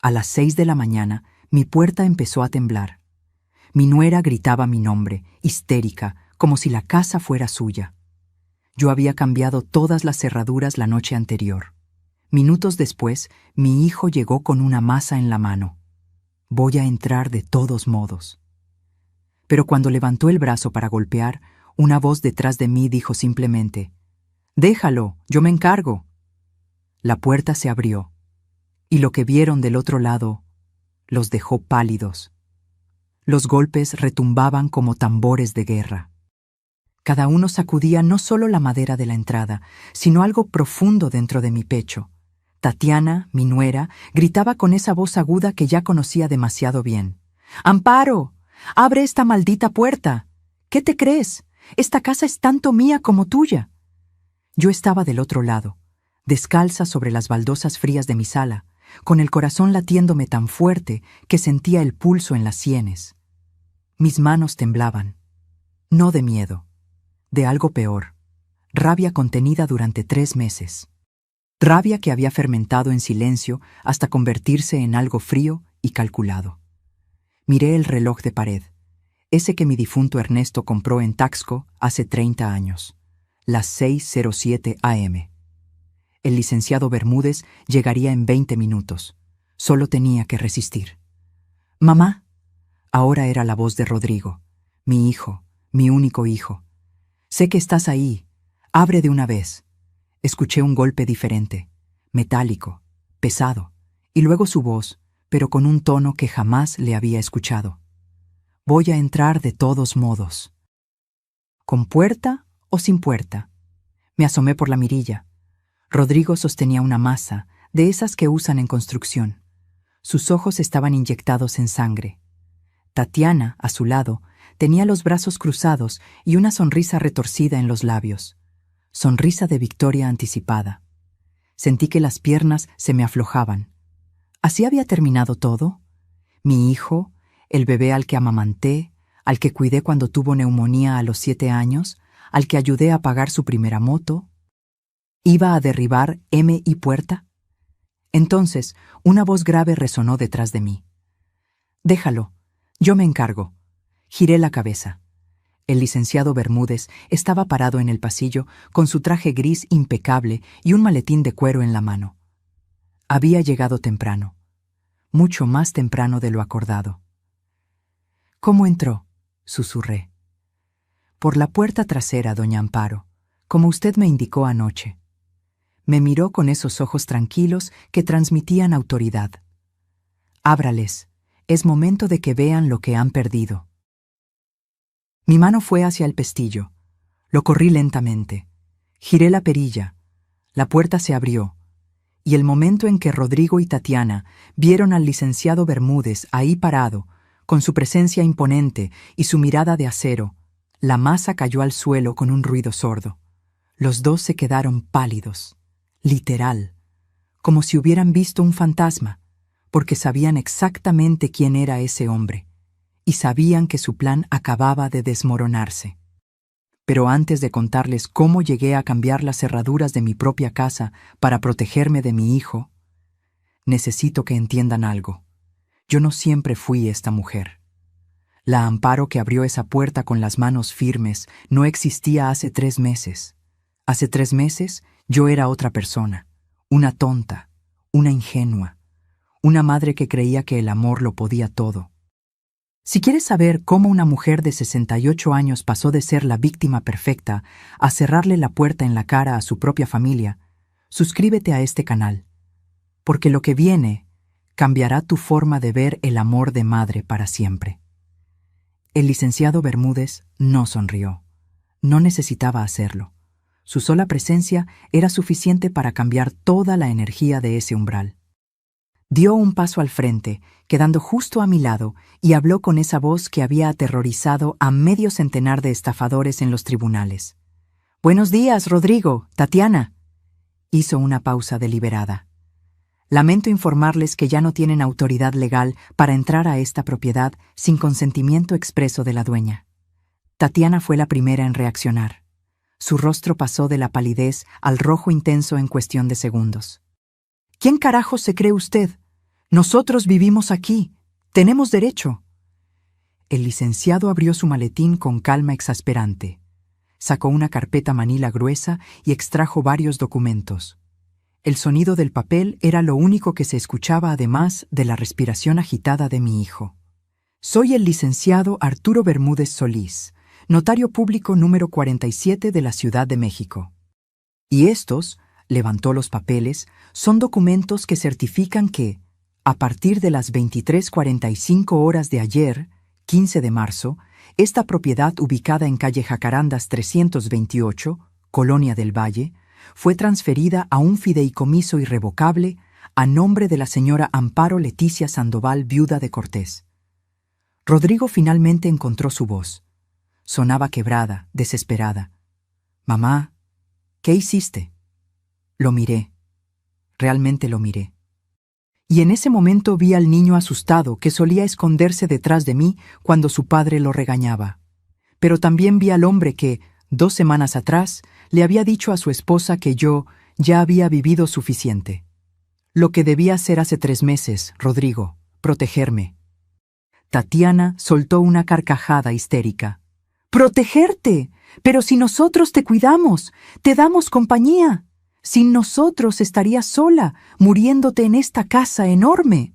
A las 6 de la mañana, mi puerta empezó a temblar. Mi nuera gritaba mi nombre, histérica, como si la casa fuera suya. Yo había cambiado todas las cerraduras la noche anterior. Minutos después, mi hijo llegó con una masa en la mano. Voy a entrar de todos modos. Pero cuando levantó el brazo para golpear, una voz detrás de mí dijo simplemente: «Déjalo, yo me encargo». La puerta se abrió, y lo que vieron del otro lado los dejó pálidos. Los golpes retumbaban como tambores de guerra. Cada uno sacudía no solo la madera de la entrada, sino algo profundo dentro de mi pecho. Tatiana, mi nuera, gritaba con esa voz aguda que ya conocía demasiado bien: «¡Amparo! ¡Abre esta maldita puerta! ¿Qué te crees? Esta casa es tanto mía como tuya». Yo estaba del otro lado, descalza sobre las baldosas frías de mi sala, con el corazón latiéndome tan fuerte que sentía el pulso en las sienes. Mis manos temblaban, no de miedo, de algo peor, rabia contenida durante 3 meses. Rabia que había fermentado en silencio hasta convertirse en algo frío y calculado. Miré el reloj de pared, ese que mi difunto Ernesto compró en Taxco hace 30 años, las 6:07 a.m. El licenciado Bermúdez llegaría en 20 minutos. Solo tenía que resistir. «Mamá». Ahora era la voz de Rodrigo, mi hijo, mi único hijo. «Sé que estás ahí. Abre de una vez». Escuché un golpe diferente, metálico, pesado, y luego su voz, pero con un tono que jamás le había escuchado. «Voy a entrar de todos modos». ¿Con puerta o sin puerta? Me asomé por la mirilla. Rodrigo sostenía una masa, de esas que usan en construcción. Sus ojos estaban inyectados en sangre. Tatiana, a su lado, tenía los brazos cruzados y una sonrisa retorcida en los labios. Sonrisa de victoria anticipada. Sentí que las piernas se me aflojaban. ¿Así había terminado todo? Mi hijo, el bebé al que amamanté, al que cuidé cuando tuvo neumonía a los 7 años, al que ayudé a pagar su primera moto, ¿iba a derribar M y puerta? Entonces, una voz grave resonó detrás de mí. «Déjalo, yo me encargo». Giré la cabeza. El licenciado Bermúdez estaba parado en el pasillo con su traje gris impecable y un maletín de cuero en la mano. Había llegado temprano, mucho más temprano de lo acordado. «¿Cómo entró?», susurré. «Por la puerta trasera, doña Amparo, como usted me indicó anoche». Me miró con esos ojos tranquilos que transmitían autoridad. «Ábrales, es momento de que vean lo que han perdido». Mi mano fue hacia el pestillo. Lo corrí lentamente. Giré la perilla. La puerta se abrió. Y el momento en que Rodrigo y Tatiana vieron al licenciado Bermúdez ahí parado, con su presencia imponente y su mirada de acero, la masa cayó al suelo con un ruido sordo. Los dos se quedaron pálidos, literal, como si hubieran visto un fantasma, porque sabían exactamente quién era ese hombre, y sabían que su plan acababa de desmoronarse. Pero antes de contarles cómo llegué a cambiar las cerraduras de mi propia casa para protegerme de mi hijo, necesito que entiendan algo. Yo no siempre fui esta mujer. La Amparo que abrió esa puerta con las manos firmes no existía hace 3 meses. Hace 3 meses yo era otra persona, una tonta, una ingenua, una madre que creía que el amor lo podía todo. Si quieres saber cómo una mujer de 68 años pasó de ser la víctima perfecta a cerrarle la puerta en la cara a su propia familia, suscríbete a este canal, porque lo que viene cambiará tu forma de ver el amor de madre para siempre. El licenciado Bermúdez no sonrió. No necesitaba hacerlo. Su sola presencia era suficiente para cambiar toda la energía de ese umbral. Dio un paso al frente, quedando justo a mi lado, y habló con esa voz que había aterrorizado a medio centenar de estafadores en los tribunales. «Buenos días, Rodrigo, Tatiana». Hizo una pausa deliberada. «Lamento informarles que ya no tienen autoridad legal para entrar a esta propiedad sin consentimiento expreso de la dueña». Tatiana fue la primera en reaccionar. Su rostro pasó de la palidez al rojo intenso en cuestión de segundos. «¿Quién carajo se cree usted? Nosotros vivimos aquí. Tenemos derecho. El licenciado abrió su maletín con calma exasperante. Sacó una carpeta manila gruesa y extrajo varios documentos. El sonido del papel era lo único que se escuchaba además de la respiración agitada de mi hijo. Soy el licenciado Arturo Bermúdez Solís, notario público número 47 de la Ciudad de México. Y estos, levantó los papeles, son documentos que certifican que, a partir de las 23:45 horas de ayer, 15 de marzo, esta propiedad ubicada en calle Jacarandas 328, Colonia del Valle, fue transferida a un fideicomiso irrevocable a nombre de la señora Amparo Leticia Sandoval, viuda de Cortés. Rodrigo finalmente encontró su voz. Sonaba quebrada, desesperada. «Mamá, ¿qué hiciste?» Lo miré. Realmente lo miré. Y en ese momento vi al niño asustado que solía esconderse detrás de mí cuando su padre lo regañaba. Pero también vi al hombre que, 2 semanas atrás, le había dicho a su esposa que yo ya había vivido suficiente. Lo que debía hacer hace 3 meses, Rodrigo, protegerme. Tatiana soltó una carcajada histérica. «¡Protegerte! Pero si nosotros te cuidamos, te damos compañía. Sin nosotros estarías sola, muriéndote en esta casa enorme».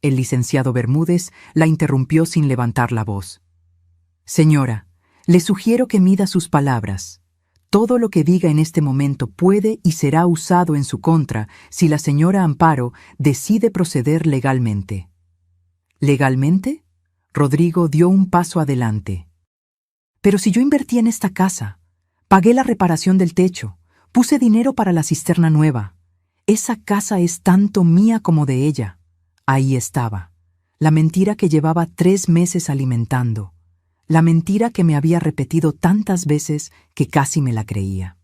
El licenciado Bermúdez la interrumpió sin levantar la voz. «Señora, le sugiero que mida sus palabras. Todo lo que diga en este momento puede y será usado en su contra si la señora Amparo decide proceder legalmente». ¿Legalmente? Rodrigo dio un paso adelante. «Pero si yo invertí en esta casa, pagué la reparación del techo, puse dinero para la cisterna nueva. Esa casa es tanto mía como de ella». Ahí estaba, la mentira que llevaba 3 meses alimentando, la mentira que me había repetido tantas veces que casi me la creía.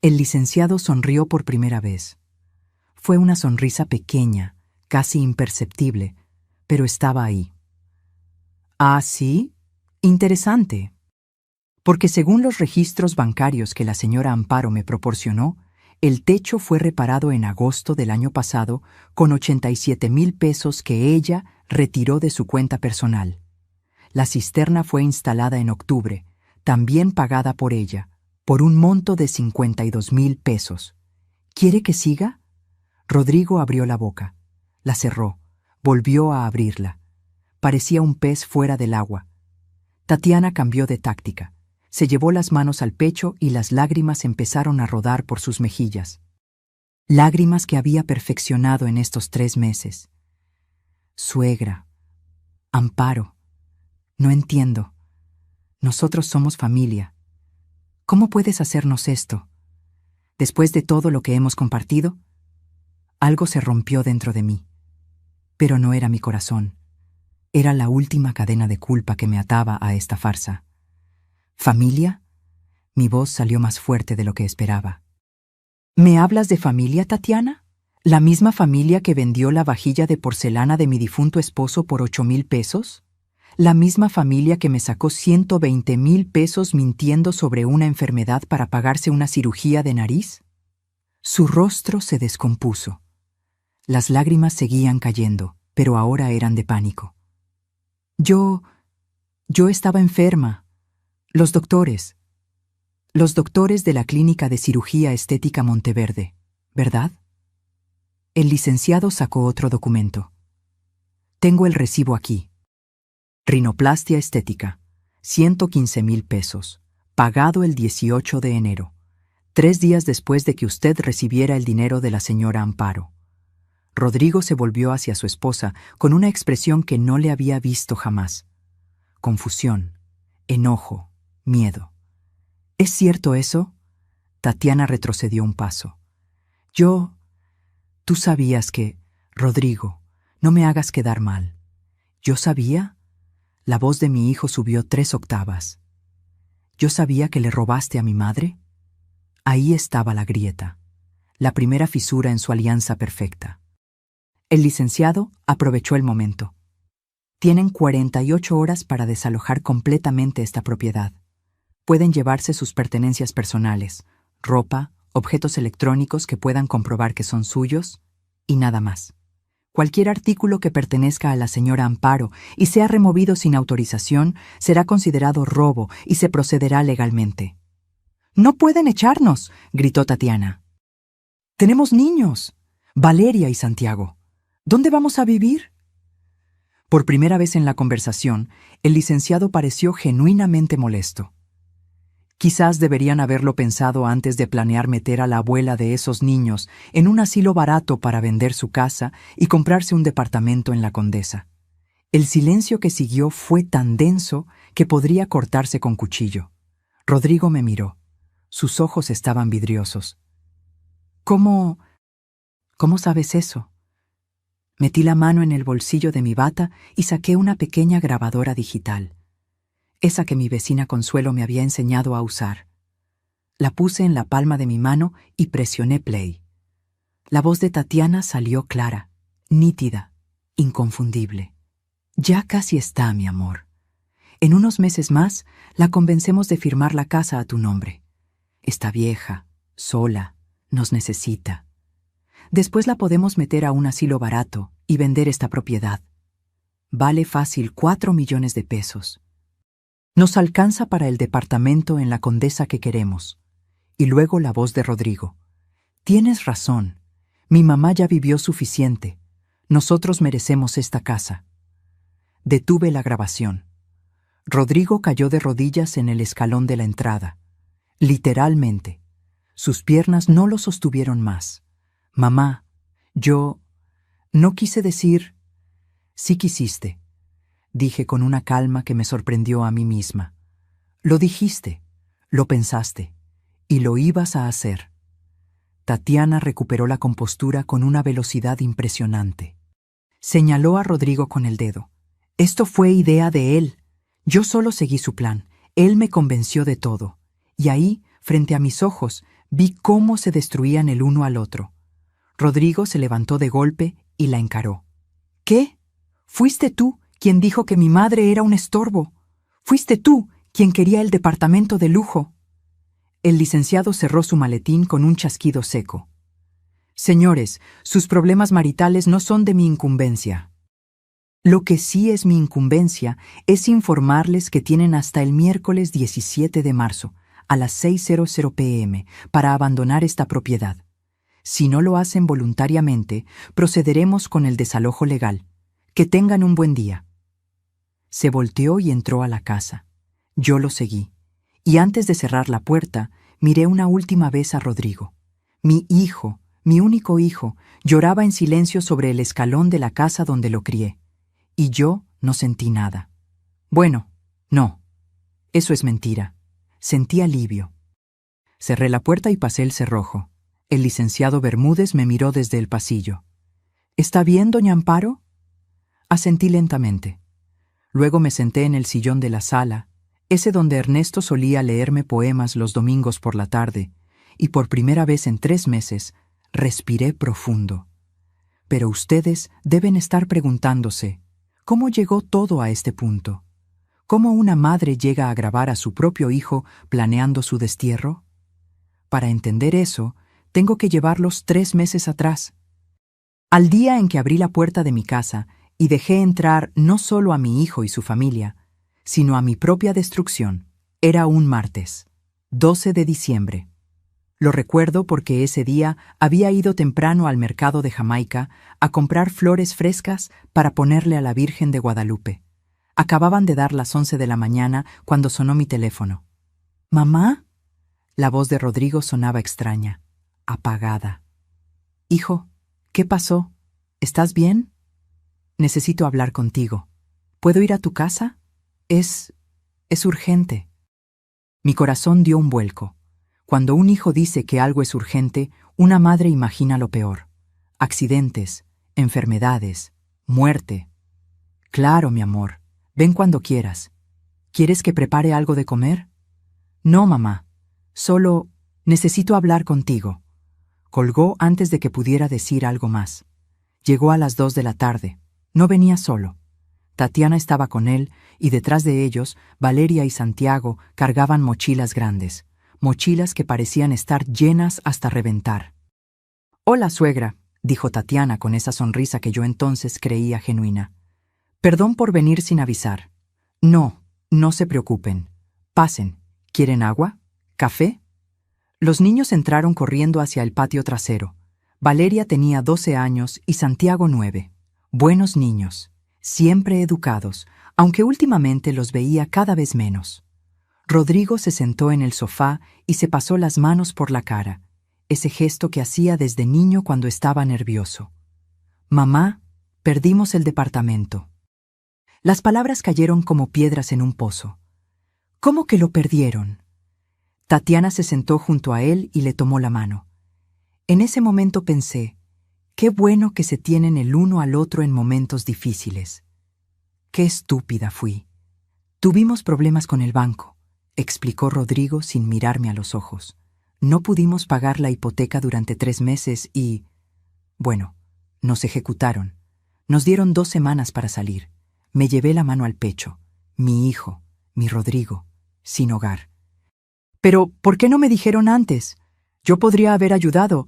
El licenciado sonrió por primera vez. Fue una sonrisa pequeña, casi imperceptible, pero estaba ahí. «¿Ah, sí? Interesante. Porque según los registros bancarios que la señora Amparo me proporcionó, el techo fue reparado en agosto del año pasado con 87,000 pesos que ella retiró de su cuenta personal. La cisterna fue instalada en octubre, también pagada por ella, por un monto de 52,000 pesos. ¿Quiere que siga?» Rodrigo abrió la boca, la cerró, volvió a abrirla. Parecía un pez fuera del agua. Tatiana cambió de táctica. Se llevó las manos al pecho y las lágrimas empezaron a rodar por sus mejillas. Lágrimas que había perfeccionado en estos 3 meses. «Suegra, Amparo, no entiendo. Nosotros somos familia. ¿Cómo puedes hacernos esto? Después de todo lo que hemos compartido?» Algo se rompió dentro de mí. Pero no era mi corazón. Era la última cadena de culpa que me ataba a esta farsa. «¿Familia?» Mi voz salió más fuerte de lo que esperaba. «¿Me hablas de familia, Tatiana? ¿La misma familia que vendió la vajilla de porcelana de mi difunto esposo por 8,000 pesos? ¿La misma familia que me sacó 120,000 pesos mintiendo sobre una enfermedad para pagarse una cirugía de nariz?» Su rostro se descompuso. Las lágrimas seguían cayendo, pero ahora eran de pánico. Yo estaba enferma. Los doctores de la Clínica de Cirugía Estética Monteverde, ¿verdad?» El licenciado sacó otro documento. «Tengo el recibo aquí. Rinoplastia estética, 115,000 pesos, pagado el 18 de enero, 3 días después de que usted recibiera el dinero de la señora Amparo». Rodrigo se volvió hacia su esposa con una expresión que no le había visto jamás. Confusión, enojo, miedo. «¿Es cierto eso?» Tatiana retrocedió un paso. Tú sabías que... Rodrigo, no me hagas quedar mal. ¿Yo sabía?» La voz de mi hijo subió 3 octavas. «¿Yo sabía que le robaste a mi madre?» Ahí estaba la grieta, la primera fisura en su alianza perfecta. El licenciado aprovechó el momento. «Tienen 48 horas para desalojar completamente esta propiedad. Pueden llevarse sus pertenencias personales, ropa, objetos electrónicos que puedan comprobar que son suyos, y nada más. Cualquier artículo que pertenezca a la señora Amparo y sea removido sin autorización será considerado robo y se procederá legalmente. «¡No pueden echarnos!», gritó Tatiana. «Tenemos niños, Valeria y Santiago. ¿Dónde vamos a vivir?». Por primera vez en la conversación, el licenciado pareció genuinamente molesto. Quizás deberían haberlo pensado antes de planear meter a la abuela de esos niños en un asilo barato para vender su casa y comprarse un departamento en la Condesa. El silencio que siguió fue tan denso que podría cortarse con cuchillo. Rodrigo me miró. Sus ojos estaban vidriosos. ¿Cómo sabes eso? Metí la mano en el bolsillo de mi bata y saqué una pequeña grabadora digital. Esa que mi vecina Consuelo me había enseñado a usar. La puse en la palma de mi mano y presioné play. La voz de Tatiana salió clara, nítida, inconfundible. «Ya casi está, mi amor. En unos meses más la convencemos de firmar la casa a tu nombre. Está vieja, sola, nos necesita. Después la podemos meter a un asilo barato y vender esta propiedad. Vale fácil 4 millones de pesos. Nos alcanza para el departamento en la Condesa que queremos». Y luego la voz de Rodrigo. «Tienes razón. Mi mamá ya vivió suficiente. Nosotros merecemos esta casa». Detuve la grabación. Rodrigo cayó de rodillas en el escalón de la entrada. Literalmente. Sus piernas no lo sostuvieron más. «Mamá, yo no quise decir...». «Sí quisiste», dije con una calma que me sorprendió a mí misma. «Lo dijiste, lo pensaste, y lo ibas a hacer». Tatiana recuperó la compostura con una velocidad impresionante. Señaló a Rodrigo con el dedo. «Esto fue idea de él. Yo solo seguí su plan. Él me convenció de todo. Y ahí, frente a mis ojos, vi cómo se destruían el uno al otro». Rodrigo se levantó de golpe y la encaró. «¿Qué? Fuiste tú quien dijo que mi madre era un estorbo. Fuiste tú quien quería el departamento de lujo». El licenciado cerró su maletín con un chasquido seco. «Señores, sus problemas maritales no son de mi incumbencia. Lo que sí es mi incumbencia es informarles que tienen hasta el miércoles 17 de marzo, a las 6:00 p.m., para abandonar esta propiedad. Si no lo hacen voluntariamente, procederemos con el desalojo legal. Que tengan un buen día». Se volteó y entró a la casa. Yo lo seguí, y antes de cerrar la puerta, miré una última vez a Rodrigo. Mi hijo, mi único hijo, lloraba en silencio sobre el escalón de la casa donde lo crié. Y yo no sentí nada. Bueno, no. Eso es mentira. Sentí alivio. Cerré la puerta y pasé el cerrojo. El licenciado Bermúdez me miró desde el pasillo. «¿Está bien, doña Amparo?». Asentí lentamente. Luego me senté en el sillón de la sala, ese donde Ernesto solía leerme poemas los domingos por la tarde, y por primera vez en 3 meses respiré profundo. Pero ustedes deben estar preguntándose, ¿cómo llegó todo a este punto? ¿Cómo una madre llega a grabar a su propio hijo planeando su destierro? Para entender eso, tengo que llevarlos 3 meses atrás. Al día en que abrí la puerta de mi casa y dejé entrar no solo a mi hijo y su familia, sino a mi propia destrucción, era un martes, 12 de diciembre. Lo recuerdo porque ese día había ido temprano al mercado de Jamaica a comprar flores frescas para ponerle a la Virgen de Guadalupe. Acababan de dar las 11 de la mañana cuando sonó mi teléfono. «¿Mamá?». La voz de Rodrigo sonaba extraña, apagada. «Hijo, ¿qué pasó? ¿Estás bien? Necesito hablar contigo. ¿Puedo ir a tu casa? Es urgente». Mi corazón dio un vuelco. Cuando un hijo dice que algo es urgente, una madre imagina lo peor. Accidentes, enfermedades, muerte. «Claro, mi amor. Ven cuando quieras. ¿Quieres que prepare algo de comer?». «No, mamá. Solo necesito hablar contigo». Colgó antes de que pudiera decir algo más. Llegó a las 2 de la tarde. No venía solo. Tatiana estaba con él y detrás de ellos, Valeria y Santiago cargaban mochilas grandes, mochilas que parecían estar llenas hasta reventar. «Hola, suegra. dijo Tatiana con esa sonrisa que yo entonces creía genuina. Perdón por venir sin avisar. No, no se preocupen. Pasen. ¿Quieren agua? ¿Café? Los niños entraron corriendo hacia el patio trasero. Valeria tenía 12 años y Santiago 9. Buenos niños, siempre educados, aunque últimamente los veía cada vez menos. Rodrigo se sentó en el sofá y se pasó las manos por la cara, ese gesto que hacía desde niño cuando estaba nervioso. Mamá, perdimos el departamento. Las palabras cayeron como piedras en un pozo. ¿Cómo que lo perdieron? Tatiana se sentó junto a él y le tomó la mano. En ese momento pensé, qué bueno que se tienen el uno al otro en momentos difíciles. Qué estúpida fui. Tuvimos problemas con el banco, explicó Rodrigo sin mirarme a los ojos. No pudimos pagar la hipoteca durante 3 meses y... Bueno, nos ejecutaron. Nos dieron 2 semanas para salir. Me llevé la mano al pecho. Mi hijo, mi Rodrigo, sin hogar. Pero, ¿por qué no me dijeron antes? Yo podría haber ayudado.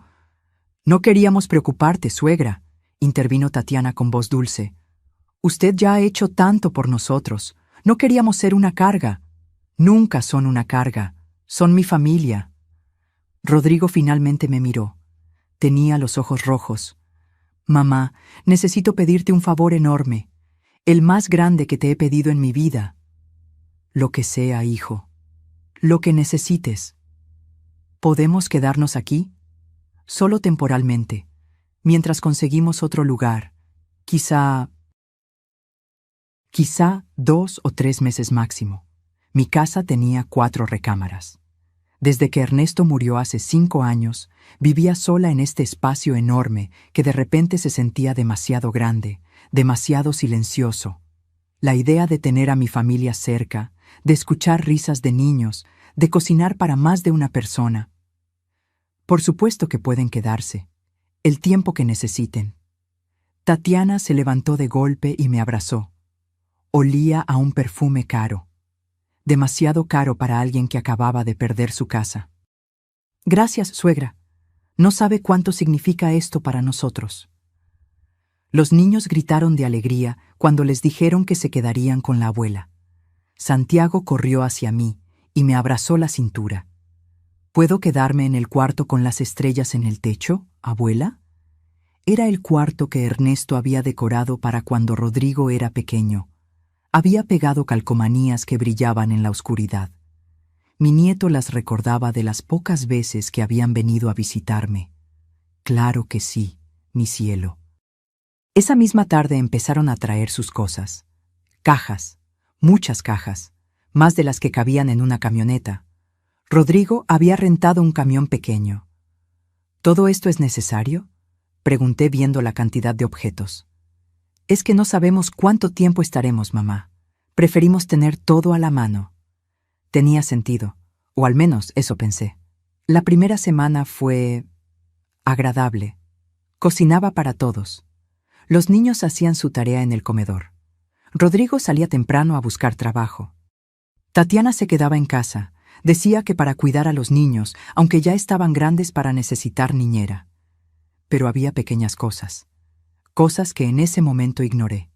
No queríamos preocuparte, suegra, intervino Tatiana con voz dulce. Usted ya ha hecho tanto por nosotros. No queríamos ser una carga. Nunca son una carga. Son mi familia. Rodrigo finalmente me miró. Tenía los ojos rojos. Mamá, necesito pedirte un favor enorme. El más grande que te he pedido en mi vida. Lo que sea, hijo. Lo que necesites. ¿Podemos quedarnos aquí? Solo temporalmente, mientras conseguimos otro lugar. Quizá 2 o 3 meses máximo. Mi casa tenía 4 recámaras. Desde que Ernesto murió hace 5 años, vivía sola en este espacio enorme que de repente se sentía demasiado grande, demasiado silencioso. La idea de tener a mi familia cerca, de escuchar risas de niños, de cocinar para más de una persona. Por supuesto que pueden quedarse, el tiempo que necesiten. Tatiana se levantó de golpe y me abrazó. Olía a un perfume caro. Demasiado caro para alguien que acababa de perder su casa. Gracias, suegra. No sabe cuánto significa esto para nosotros. Los niños gritaron de alegría cuando les dijeron que se quedarían con la abuela. Santiago corrió hacia mí y me abrazó la cintura. ¿Puedo quedarme en el cuarto con las estrellas en el techo, abuela? Era el cuarto que Ernesto había decorado para cuando Rodrigo era pequeño. Había pegado calcomanías que brillaban en la oscuridad. Mi nieto las recordaba de las pocas veces que habían venido a visitarme. Claro que sí, mi cielo. Esa misma tarde empezaron a traer sus cosas. Cajas, muchas cajas, más de las que cabían en una camioneta. Rodrigo había rentado un camión pequeño. ¿Todo esto es necesario?, pregunté viendo la cantidad de objetos. Es que no sabemos cuánto tiempo estaremos, mamá. Preferimos tener todo a la mano. Tenía sentido, o al menos eso pensé. La primera semana fue agradable. Cocinaba para todos. Los niños hacían su tarea en el comedor. Rodrigo salía temprano a buscar trabajo. Tatiana se quedaba en casa. Decía que para cuidar a los niños, aunque ya estaban grandes para necesitar niñera. Pero había pequeñas cosas. Cosas que en ese momento ignoré.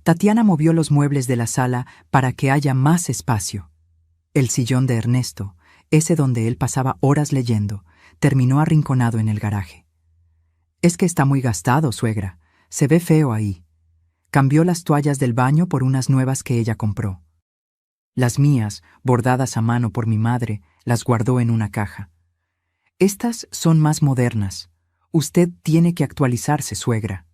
Tatiana movió los muebles de la sala para que haya más espacio. El sillón de Ernesto, ese donde él pasaba horas leyendo, terminó arrinconado en el garaje. Es que está muy gastado, suegra. Se ve feo ahí. Cambió las toallas del baño por unas nuevas que ella compró. Las mías, bordadas a mano por mi madre, las guardó en una caja. Estas son más modernas. Usted tiene que actualizarse, suegra.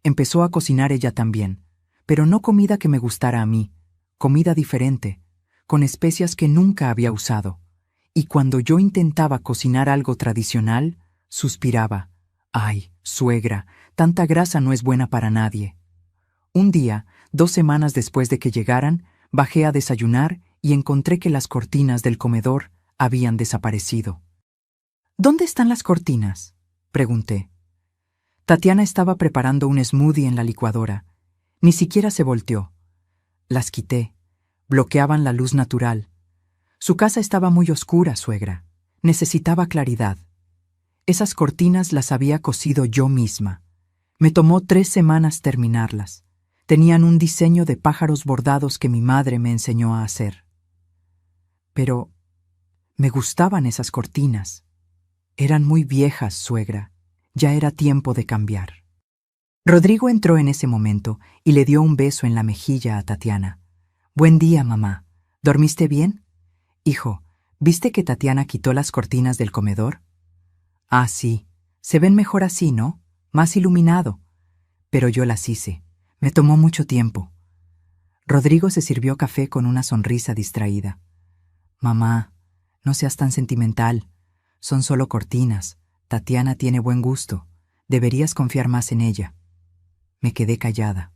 Empezó a cocinar ella también, pero no comida que me gustara a mí, comida diferente, con especias que nunca había usado. Y cuando yo intentaba cocinar algo tradicional, suspiraba. Ay, suegra, tanta grasa no es buena para nadie. Un día, 2 semanas después de que llegaran, bajé a desayunar y encontré que las cortinas del comedor habían desaparecido. ¿Dónde están las cortinas?, pregunté. Tatiana estaba preparando un smoothie en la licuadora. Ni siquiera se volteó. Las quité. Bloqueaban la luz natural. Su casa estaba muy oscura, suegra. Necesitaba claridad. Esas cortinas las había cosido yo misma. Me tomó 3 semanas terminarlas. Tenían un diseño de pájaros bordados que mi madre me enseñó a hacer. Pero me gustaban esas cortinas. Eran muy viejas, suegra. Ya era tiempo de cambiar. Rodrigo entró en ese momento y le dio un beso en la mejilla a Tatiana. «Buen día, mamá. ¿Dormiste bien?» «Hijo, ¿viste que Tatiana quitó las cortinas del comedor?» «Ah, sí. Se ven mejor así, ¿no? Más iluminado. Pero yo las hice. Me tomó mucho tiempo». Rodrigo se sirvió café con una sonrisa distraída. «Mamá, no seas tan sentimental. Son solo cortinas. Tatiana tiene buen gusto. Deberías confiar más en ella». Me quedé callada,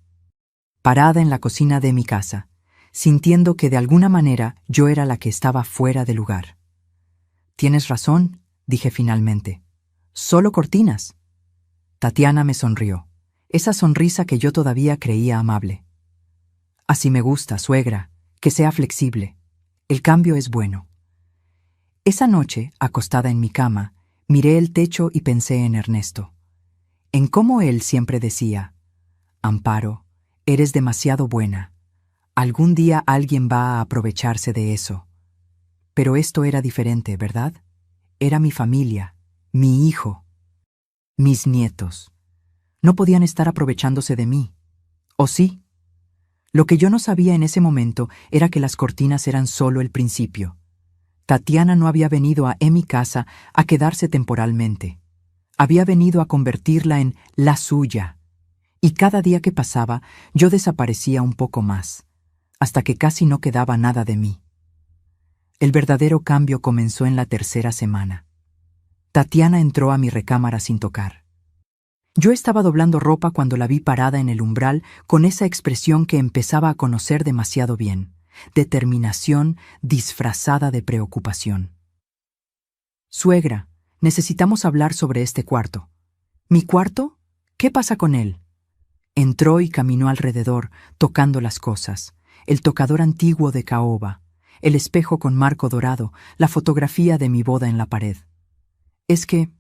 parada en la cocina de mi casa, sintiendo que de alguna manera yo era la que estaba fuera de lugar. «Tienes razón», dije finalmente. «Solo cortinas». Tatiana me sonrió, esa sonrisa que yo todavía creía amable. «Así me gusta, suegra, que sea flexible. El cambio es bueno». Esa noche, acostada en mi cama, miré el techo y pensé en Ernesto. En cómo él siempre decía: «Amparo, eres demasiado buena. Algún día alguien va a aprovecharse de eso». Pero esto era diferente, ¿verdad? Era mi familia, mi hijo, mis nietos. No podían estar aprovechándose de mí. ¿O sí? Lo que yo no sabía en ese momento era que las cortinas eran solo el principio. Tatiana no había venido a mi casa a quedarse temporalmente. Había venido a convertirla en la suya. Y cada día que pasaba, yo desaparecía un poco más, hasta que casi no quedaba nada de mí. El verdadero cambio comenzó en la 3ª semana. Tatiana entró a mi recámara sin tocar. Yo estaba doblando ropa cuando la vi parada en el umbral con esa expresión que empezaba a conocer demasiado bien, determinación disfrazada de preocupación. «Suegra, necesitamos hablar sobre este cuarto». «¿Mi cuarto? ¿Qué pasa con él?» Entró y caminó alrededor, tocando las cosas. El tocador antiguo de caoba, el espejo con marco dorado, la fotografía de mi boda en la pared. «Es que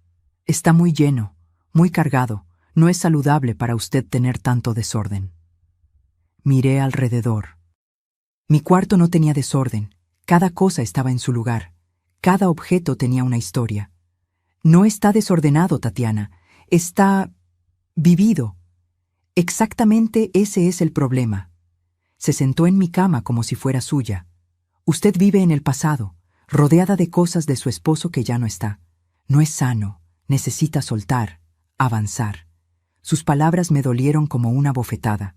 está muy lleno, muy cargado. No es saludable para usted tener tanto desorden». Miré alrededor. Mi cuarto no tenía desorden. Cada cosa estaba en su lugar. Cada objeto tenía una historia. «No está desordenado, Tatiana. Está vivido». «Exactamente ese es el problema». Se sentó en mi cama como si fuera suya. «Usted vive en el pasado, rodeada de cosas de su esposo que ya no está. No es sano, necesita soltar, avanzar». Sus palabras me dolieron como una bofetada.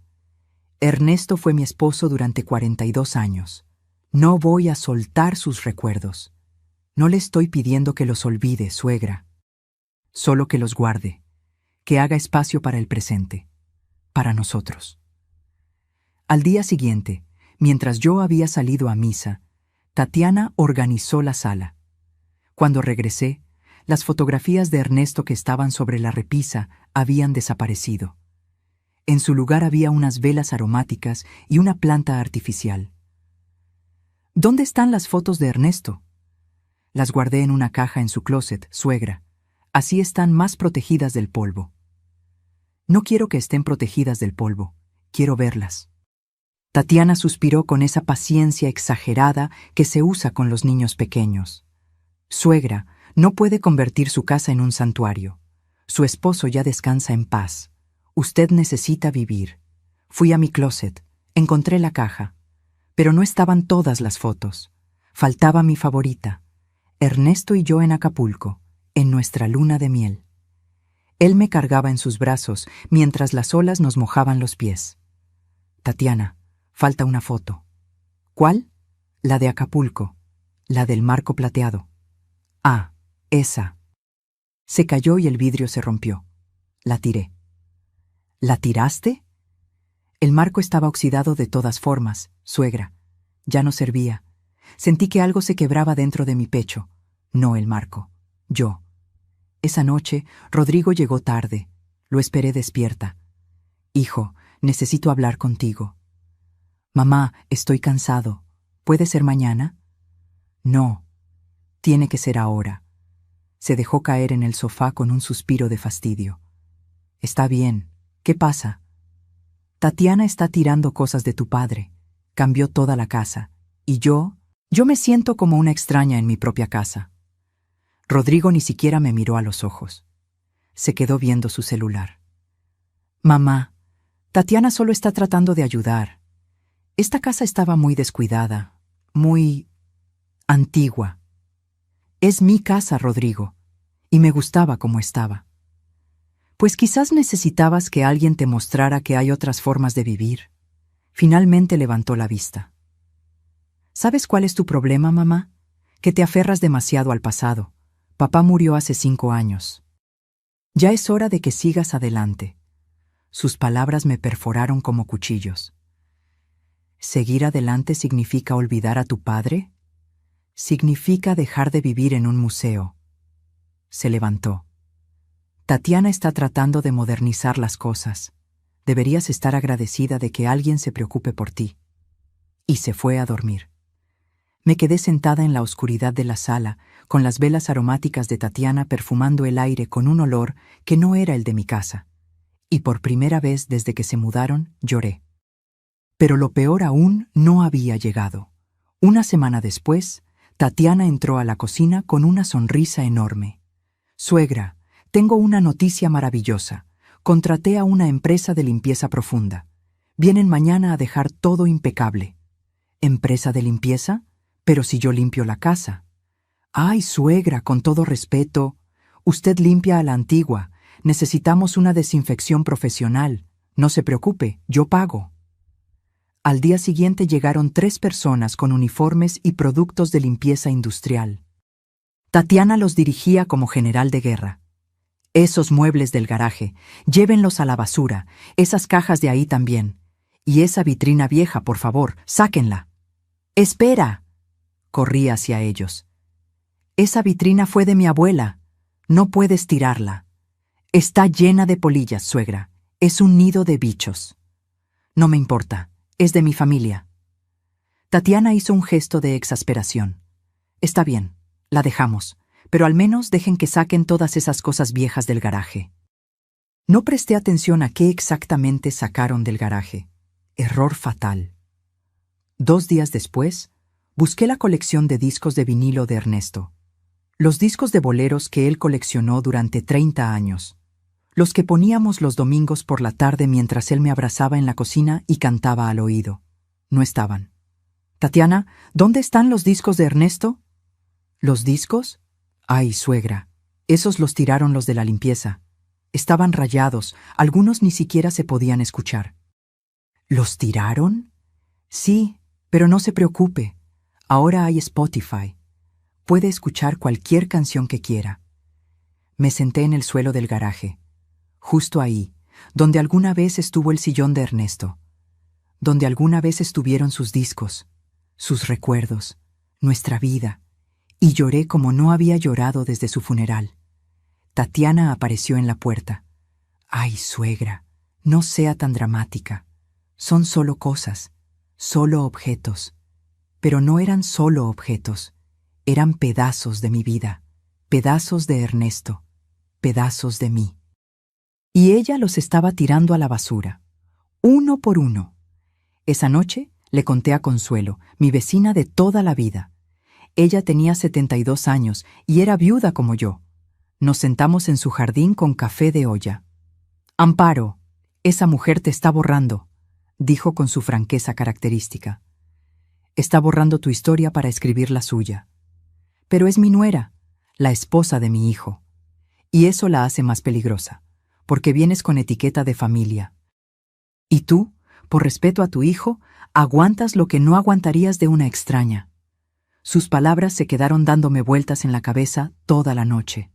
Ernesto fue mi esposo durante 42 años. No voy a soltar sus recuerdos. No le estoy pidiendo que los olvide, suegra. Solo que los guarde, que haga espacio para el presente, para nosotros. Al día siguiente, mientras yo había salido a misa, Tatiana organizó la sala. Cuando regresé, las fotografías de Ernesto que estaban sobre la repisa habían desaparecido. En su lugar había unas velas aromáticas y una planta artificial. «¿Dónde están las fotos de Ernesto?» «Las guardé en una caja en su closet, suegra. Así están más protegidas del polvo». «No quiero que estén protegidas del polvo. Quiero verlas». Tatiana suspiró con esa paciencia exagerada que se usa con los niños pequeños. «Suegra, no puede convertir su casa en un santuario. Su esposo ya descansa en paz. Usted necesita vivir. Fui a mi closet, encontré la caja, pero no estaban todas las fotos. Faltaba mi favorita, Ernesto y yo en Acapulco, en nuestra luna de miel. Él me cargaba en sus brazos mientras las olas nos mojaban los pies. Tatiana, falta una foto. ¿Cuál? La de Acapulco, la del marco plateado. Ah, esa. Se cayó y el vidrio se rompió. La tiré. ¿La tiraste? El marco estaba oxidado de todas formas, suegra. Ya no servía. Sentí que algo se quebraba dentro de mi pecho. No el marco, yo. Esa noche, Rodrigo llegó tarde. Lo esperé despierta. Hijo, necesito hablar contigo. Mamá, estoy cansado. ¿Puede ser mañana? No, tiene que ser ahora. Se dejó caer en el sofá con un suspiro de fastidio. Está bien. ¿Qué pasa? Tatiana está tirando cosas de tu padre. Cambió toda la casa. Y yo me siento como una extraña en mi propia casa. Rodrigo ni siquiera me miró a los ojos. Se quedó viendo su celular. Mamá, Tatiana solo está tratando de ayudar. Esta casa estaba muy descuidada, muy antigua. Es mi casa, Rodrigo, y me gustaba como estaba. Pues quizás necesitabas que alguien te mostrara que hay otras formas de vivir. Finalmente levantó la vista. ¿Sabes cuál es tu problema, mamá? Que te aferras demasiado al pasado. Papá murió hace 5 años. Ya es hora de que sigas adelante. Sus palabras me perforaron como cuchillos. ¿Seguir adelante significa olvidar a tu padre? Significa dejar de vivir en un museo. Se levantó. Tatiana está tratando de modernizar las cosas. Deberías estar agradecida de que alguien se preocupe por ti. Y se fue a dormir. Me quedé sentada en la oscuridad de la sala, con las velas aromáticas de Tatiana perfumando el aire con un olor que no era el de mi casa. Y por primera vez desde que se mudaron, lloré. Pero lo peor aún no había llegado. Una semana después, Tatiana entró a la cocina con una sonrisa enorme. Suegra, tengo una noticia maravillosa. Contraté a una empresa de limpieza profunda. Vienen mañana a dejar todo impecable. ¿Empresa de limpieza? Pero si yo limpio la casa. Ay, suegra, con todo respeto. Usted limpia a la antigua. Necesitamos una desinfección profesional. No se preocupe, yo pago. Al día siguiente llegaron 3 personas con uniformes y productos de limpieza industrial. Tatiana los dirigía como general de guerra. Esos muebles del garaje, llévenlos a la basura, esas cajas de ahí también. Y esa vitrina vieja, por favor, sáquenla. ¡Espera! Corrí hacia ellos. Esa vitrina fue de mi abuela. No puedes tirarla. Está llena de polillas, suegra. Es un nido de bichos. No me importa. Es de mi familia. Tatiana hizo un gesto de exasperación. Está bien, la dejamos, pero al menos dejen que saquen todas esas cosas viejas del garaje. No presté atención a qué exactamente sacaron del garaje. Error fatal. 2 días después, busqué la colección de discos de vinilo de Ernesto. Los discos de boleros que él coleccionó durante 30 años. Los que poníamos los domingos por la tarde mientras él me abrazaba en la cocina y cantaba al oído. No estaban. Tatiana, ¿dónde están los discos de Ernesto? ¿Los discos? Ay, suegra, esos los tiraron los de la limpieza. Estaban rayados, algunos ni siquiera se podían escuchar. ¿Los tiraron? Sí, pero no se preocupe. Ahora hay Spotify. Puede escuchar cualquier canción que quiera. Me senté en el suelo del garaje. Justo ahí, donde alguna vez estuvo el sillón de Ernesto, donde alguna vez estuvieron sus discos, sus recuerdos, nuestra vida, y lloré como no había llorado desde su funeral. Tatiana apareció en la puerta. Ay, suegra, no sea tan dramática. Son solo cosas, solo objetos. Pero no eran solo objetos, eran pedazos de mi vida, pedazos de Ernesto, pedazos de mí. Y ella los estaba tirando a la basura, uno por uno. Esa noche le conté a Consuelo, mi vecina de toda la vida. Ella tenía 72 años y era viuda como yo. Nos sentamos en su jardín con café de olla. Amparo, esa mujer te está borrando, dijo con su franqueza característica. Está borrando tu historia para escribir la suya. Pero es mi nuera, la esposa de mi hijo. Y eso la hace más peligrosa, porque vienes con etiqueta de familia. Y tú, por respeto a tu hijo, aguantas lo que no aguantarías de una extraña. Sus palabras se quedaron dándome vueltas en la cabeza toda la noche.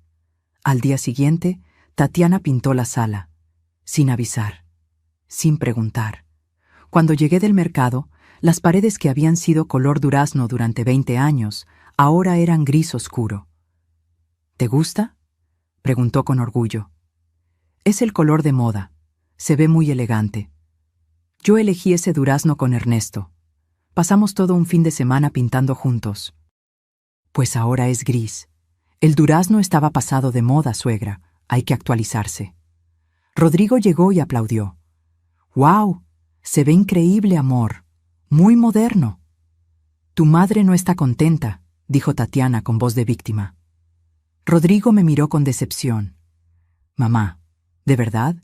Al día siguiente, Tatiana pintó la sala, sin avisar, sin preguntar. Cuando llegué del mercado, las paredes que habían sido color durazno durante 20 años, ahora eran gris oscuro. ¿Te gusta?, preguntó con orgullo. Es el color de moda. Se ve muy elegante. Yo elegí ese durazno con Ernesto. Pasamos todo un fin de semana pintando juntos. Pues ahora es gris. El durazno estaba pasado de moda, suegra. Hay que actualizarse. Rodrigo llegó y aplaudió. ¡Guau! Se ve increíble, amor. Muy moderno. Tu madre no está contenta, dijo Tatiana con voz de víctima. Rodrigo me miró con decepción. Mamá, ¿de verdad?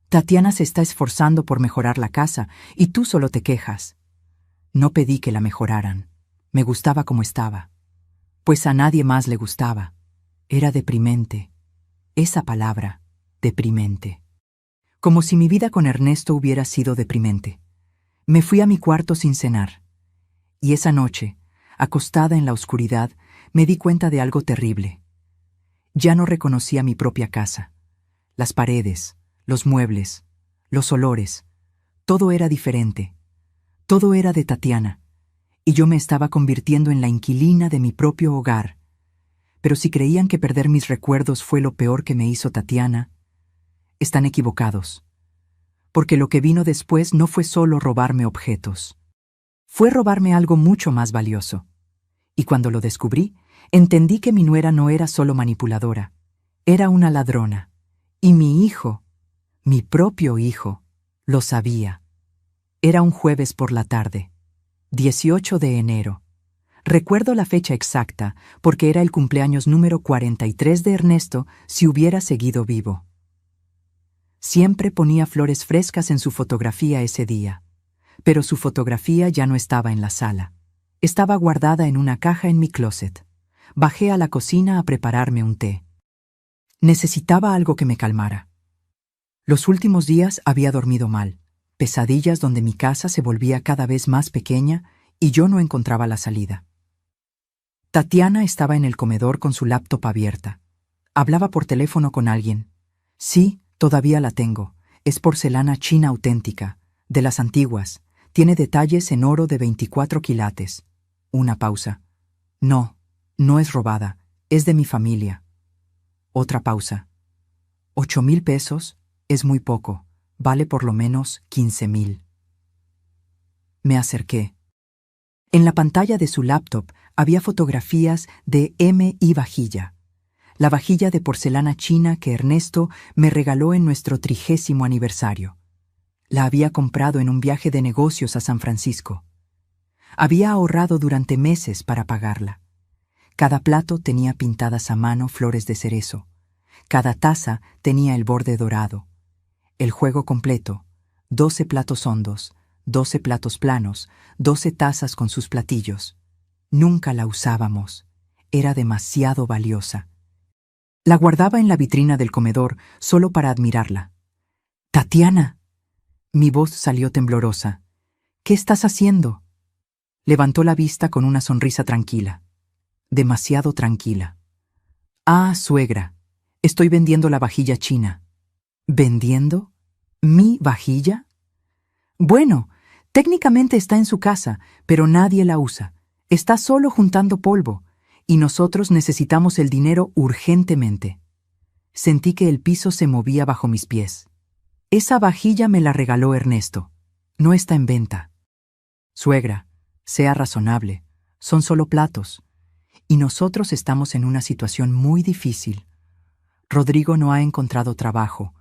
Tatiana se está esforzando por mejorar la casa y tú solo te quejas. No pedí que la mejoraran. Me gustaba como estaba. Pues a nadie más le gustaba. Era deprimente. Esa palabra, deprimente. Como si mi vida con Ernesto hubiera sido deprimente. Me fui a mi cuarto sin cenar. Y esa noche, acostada en la oscuridad, me di cuenta de algo terrible. Ya no reconocía mi propia casa. Las paredes, los muebles, los olores, todo era diferente. Todo era de Tatiana. Y yo me estaba convirtiendo en la inquilina de mi propio hogar. Pero si creían que perder mis recuerdos fue lo peor que me hizo Tatiana, están equivocados. Porque lo que vino después no fue solo robarme objetos. Fue robarme algo mucho más valioso. Y cuando lo descubrí, entendí que mi nuera no era solo manipuladora, era una ladrona. Y mi hijo, mi propio hijo, lo sabía. Era un jueves por la tarde. 18 de enero. Recuerdo la fecha exacta porque era el cumpleaños número 43 de Ernesto si hubiera seguido vivo. Siempre ponía flores frescas en su fotografía ese día, pero su fotografía ya no estaba en la sala. Estaba guardada en una caja en mi closet. Bajé a la cocina a prepararme un té. Necesitaba algo que me calmara. Los últimos días había dormido mal. Pesadillas donde mi casa se volvía cada vez más pequeña y yo no encontraba la salida. Tatiana estaba en el comedor con su laptop abierta. Hablaba por teléfono con alguien. Sí, todavía la tengo. Es porcelana china auténtica, de las antiguas. Tiene detalles en oro de 24 quilates. Una pausa. No, no es robada. Es de mi familia. Otra pausa. 8,000 pesos es muy poco. Vale por lo menos 15,000. Me acerqué. En la pantalla de su laptop había fotografías de M.I. Vajilla, la vajilla de porcelana china que Ernesto me regaló en nuestro 30º aniversario. La había comprado en un viaje de negocios a San Francisco. Había ahorrado durante meses para pagarla. Cada plato tenía pintadas a mano flores de cerezo. Cada taza tenía el borde dorado. El juego completo, 12 platos hondos, 12 platos planos, 12 tazas con sus platillos. Nunca la usábamos. Era demasiado valiosa. La guardaba en la vitrina del comedor solo para admirarla. ¡Tatiana! Mi voz salió temblorosa. ¿Qué estás haciendo? Levantó la vista con una sonrisa tranquila. Demasiado tranquila. Ah, suegra, estoy vendiendo la vajilla china. ¿Vendiendo? ¿Mi vajilla? Bueno, técnicamente está en su casa, pero nadie la usa. Está solo juntando polvo, y nosotros necesitamos el dinero urgentemente. Sentí que el piso se movía bajo mis pies. Esa vajilla me la regaló Ernesto. No está en venta. Suegra, sea razonable. Son solo platos. Y nosotros estamos en una situación muy difícil. Rodrigo no ha encontrado trabajo.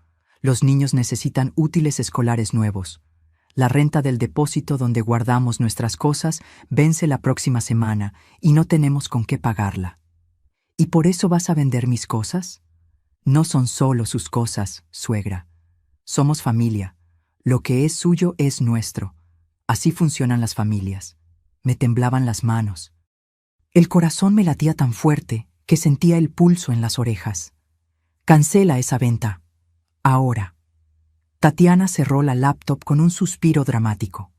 Los niños necesitan útiles escolares nuevos. La renta del depósito donde guardamos nuestras cosas vence la próxima semana y no tenemos con qué pagarla. ¿Y por eso vas a vender mis cosas? No son solo sus cosas, suegra. Somos familia. Lo que es suyo es nuestro. Así funcionan las familias. Me temblaban las manos. El corazón me latía tan fuerte que sentía el pulso en las orejas. Cancela esa venta. Ahora. Tatiana cerró la laptop con un suspiro dramático.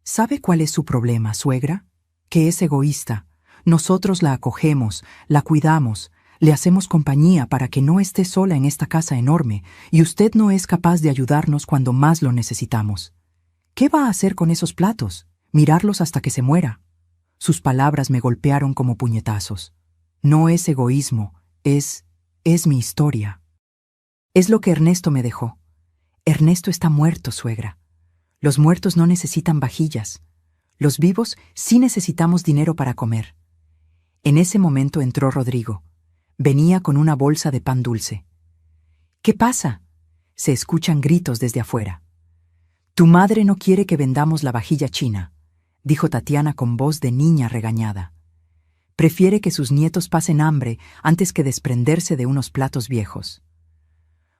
¿Sabe cuál es su problema, suegra? Que es egoísta. Nosotros la acogemos, la cuidamos, le hacemos compañía para que no esté sola en esta casa enorme, y usted no es capaz de ayudarnos cuando más lo necesitamos. ¿Qué va a hacer con esos platos? Mirarlos hasta que se muera. Sus palabras me golpearon como puñetazos. No es egoísmo, es mi historia. Es lo que Ernesto me dejó. Ernesto está muerto, suegra. Los muertos no necesitan vajillas. Los vivos sí necesitamos dinero para comer. En ese momento entró Rodrigo. Venía con una bolsa de pan dulce. ¿Qué pasa? Se escuchan gritos desde afuera. Tu madre no quiere que vendamos la vajilla china, dijo Tatiana con voz de niña regañada. Prefiere que sus nietos pasen hambre antes que desprenderse de unos platos viejos.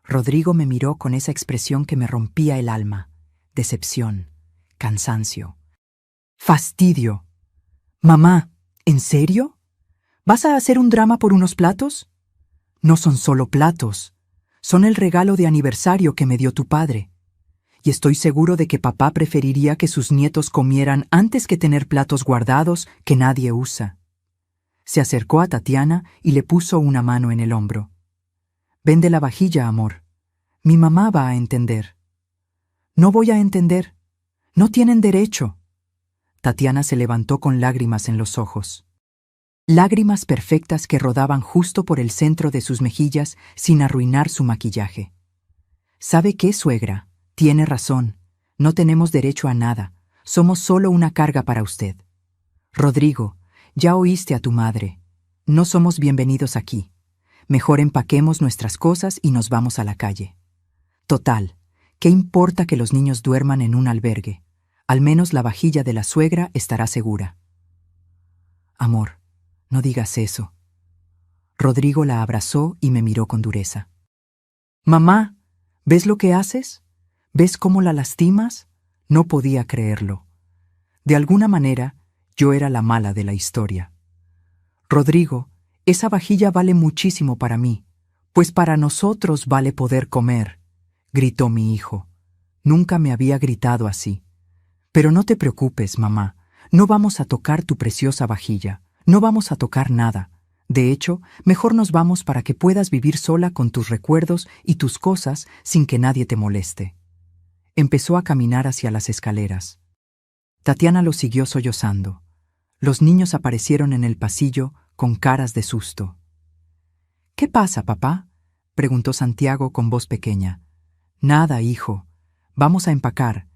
Rodrigo me miró con esa expresión que me rompía el alma. Decepción, cansancio, fastidio. Mamá, ¿en serio? ¿Vas a hacer un drama por unos platos? No son solo platos, son el regalo de aniversario que me dio tu padre. Y estoy seguro de que papá preferiría que sus nietos comieran antes que tener platos guardados que nadie usa. Se acercó a Tatiana y le puso una mano en el hombro. Vende la vajilla, amor. Mi mamá va a entender. No voy a entender. No tienen derecho. Tatiana se levantó con lágrimas en los ojos. Lágrimas perfectas que rodaban justo por el centro de sus mejillas sin arruinar su maquillaje. ¿Sabe qué, suegra? Tiene razón. No tenemos derecho a nada. Somos solo una carga para usted. Rodrigo, ya oíste a tu madre. No somos bienvenidos aquí. Mejor empaquemos nuestras cosas y nos vamos a la calle. Total, ¿qué importa que los niños duerman en un albergue? Al menos la vajilla de la suegra estará segura. Amor, no digas eso. Rodrigo la abrazó y me miró con dureza. Mamá, ¿ves lo que haces? ¿Ves cómo la lastimas? No podía creerlo. De alguna manera, yo era la mala de la historia. Rodrigo, esa vajilla vale muchísimo para mí, pues para nosotros vale poder comer, gritó mi hijo. Nunca me había gritado así. Pero no te preocupes, mamá, no vamos a tocar tu preciosa vajilla, no vamos a tocar nada. De hecho, mejor nos vamos para que puedas vivir sola con tus recuerdos y tus cosas sin que nadie te moleste. Empezó a caminar hacia las escaleras. Tatiana lo siguió sollozando. Los niños aparecieron en el pasillo con caras de susto. ¿Qué pasa, papá? Preguntó Santiago con voz pequeña. Nada, hijo. Vamos a empacar.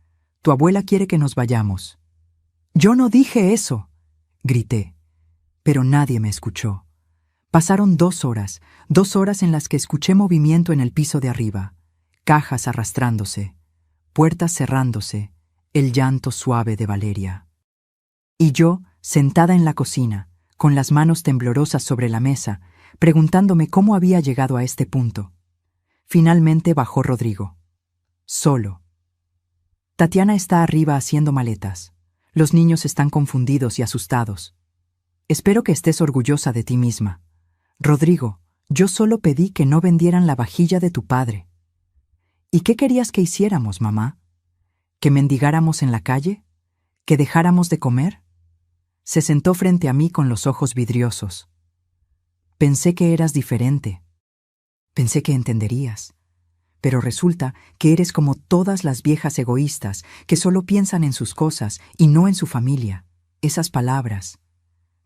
Tu abuela quiere que nos vayamos. Yo no dije eso, grité. Pero nadie me escuchó. Pasaron 2 horas, 2 horas en las que escuché movimiento en el piso de arriba, cajas arrastrándose, puertas cerrándose, el llanto suave de Valeria. Y yo, sentada en la cocina, con las manos temblorosas sobre la mesa, preguntándome cómo había llegado a este punto. Finalmente bajó Rodrigo. Solo. Tatiana está arriba haciendo maletas. Los niños están confundidos y asustados. Espero que estés orgullosa de ti misma. Rodrigo, yo solo pedí que no vendieran la vajilla de tu padre. ¿Y qué querías que hiciéramos, mamá? ¿Que mendigáramos en la calle? ¿Que dejáramos de comer? Se sentó frente a mí con los ojos vidriosos. Pensé que eras diferente. Pensé que entenderías. Pero resulta que eres como todas las viejas egoístas que solo piensan en sus cosas y no en su familia. Esas palabras.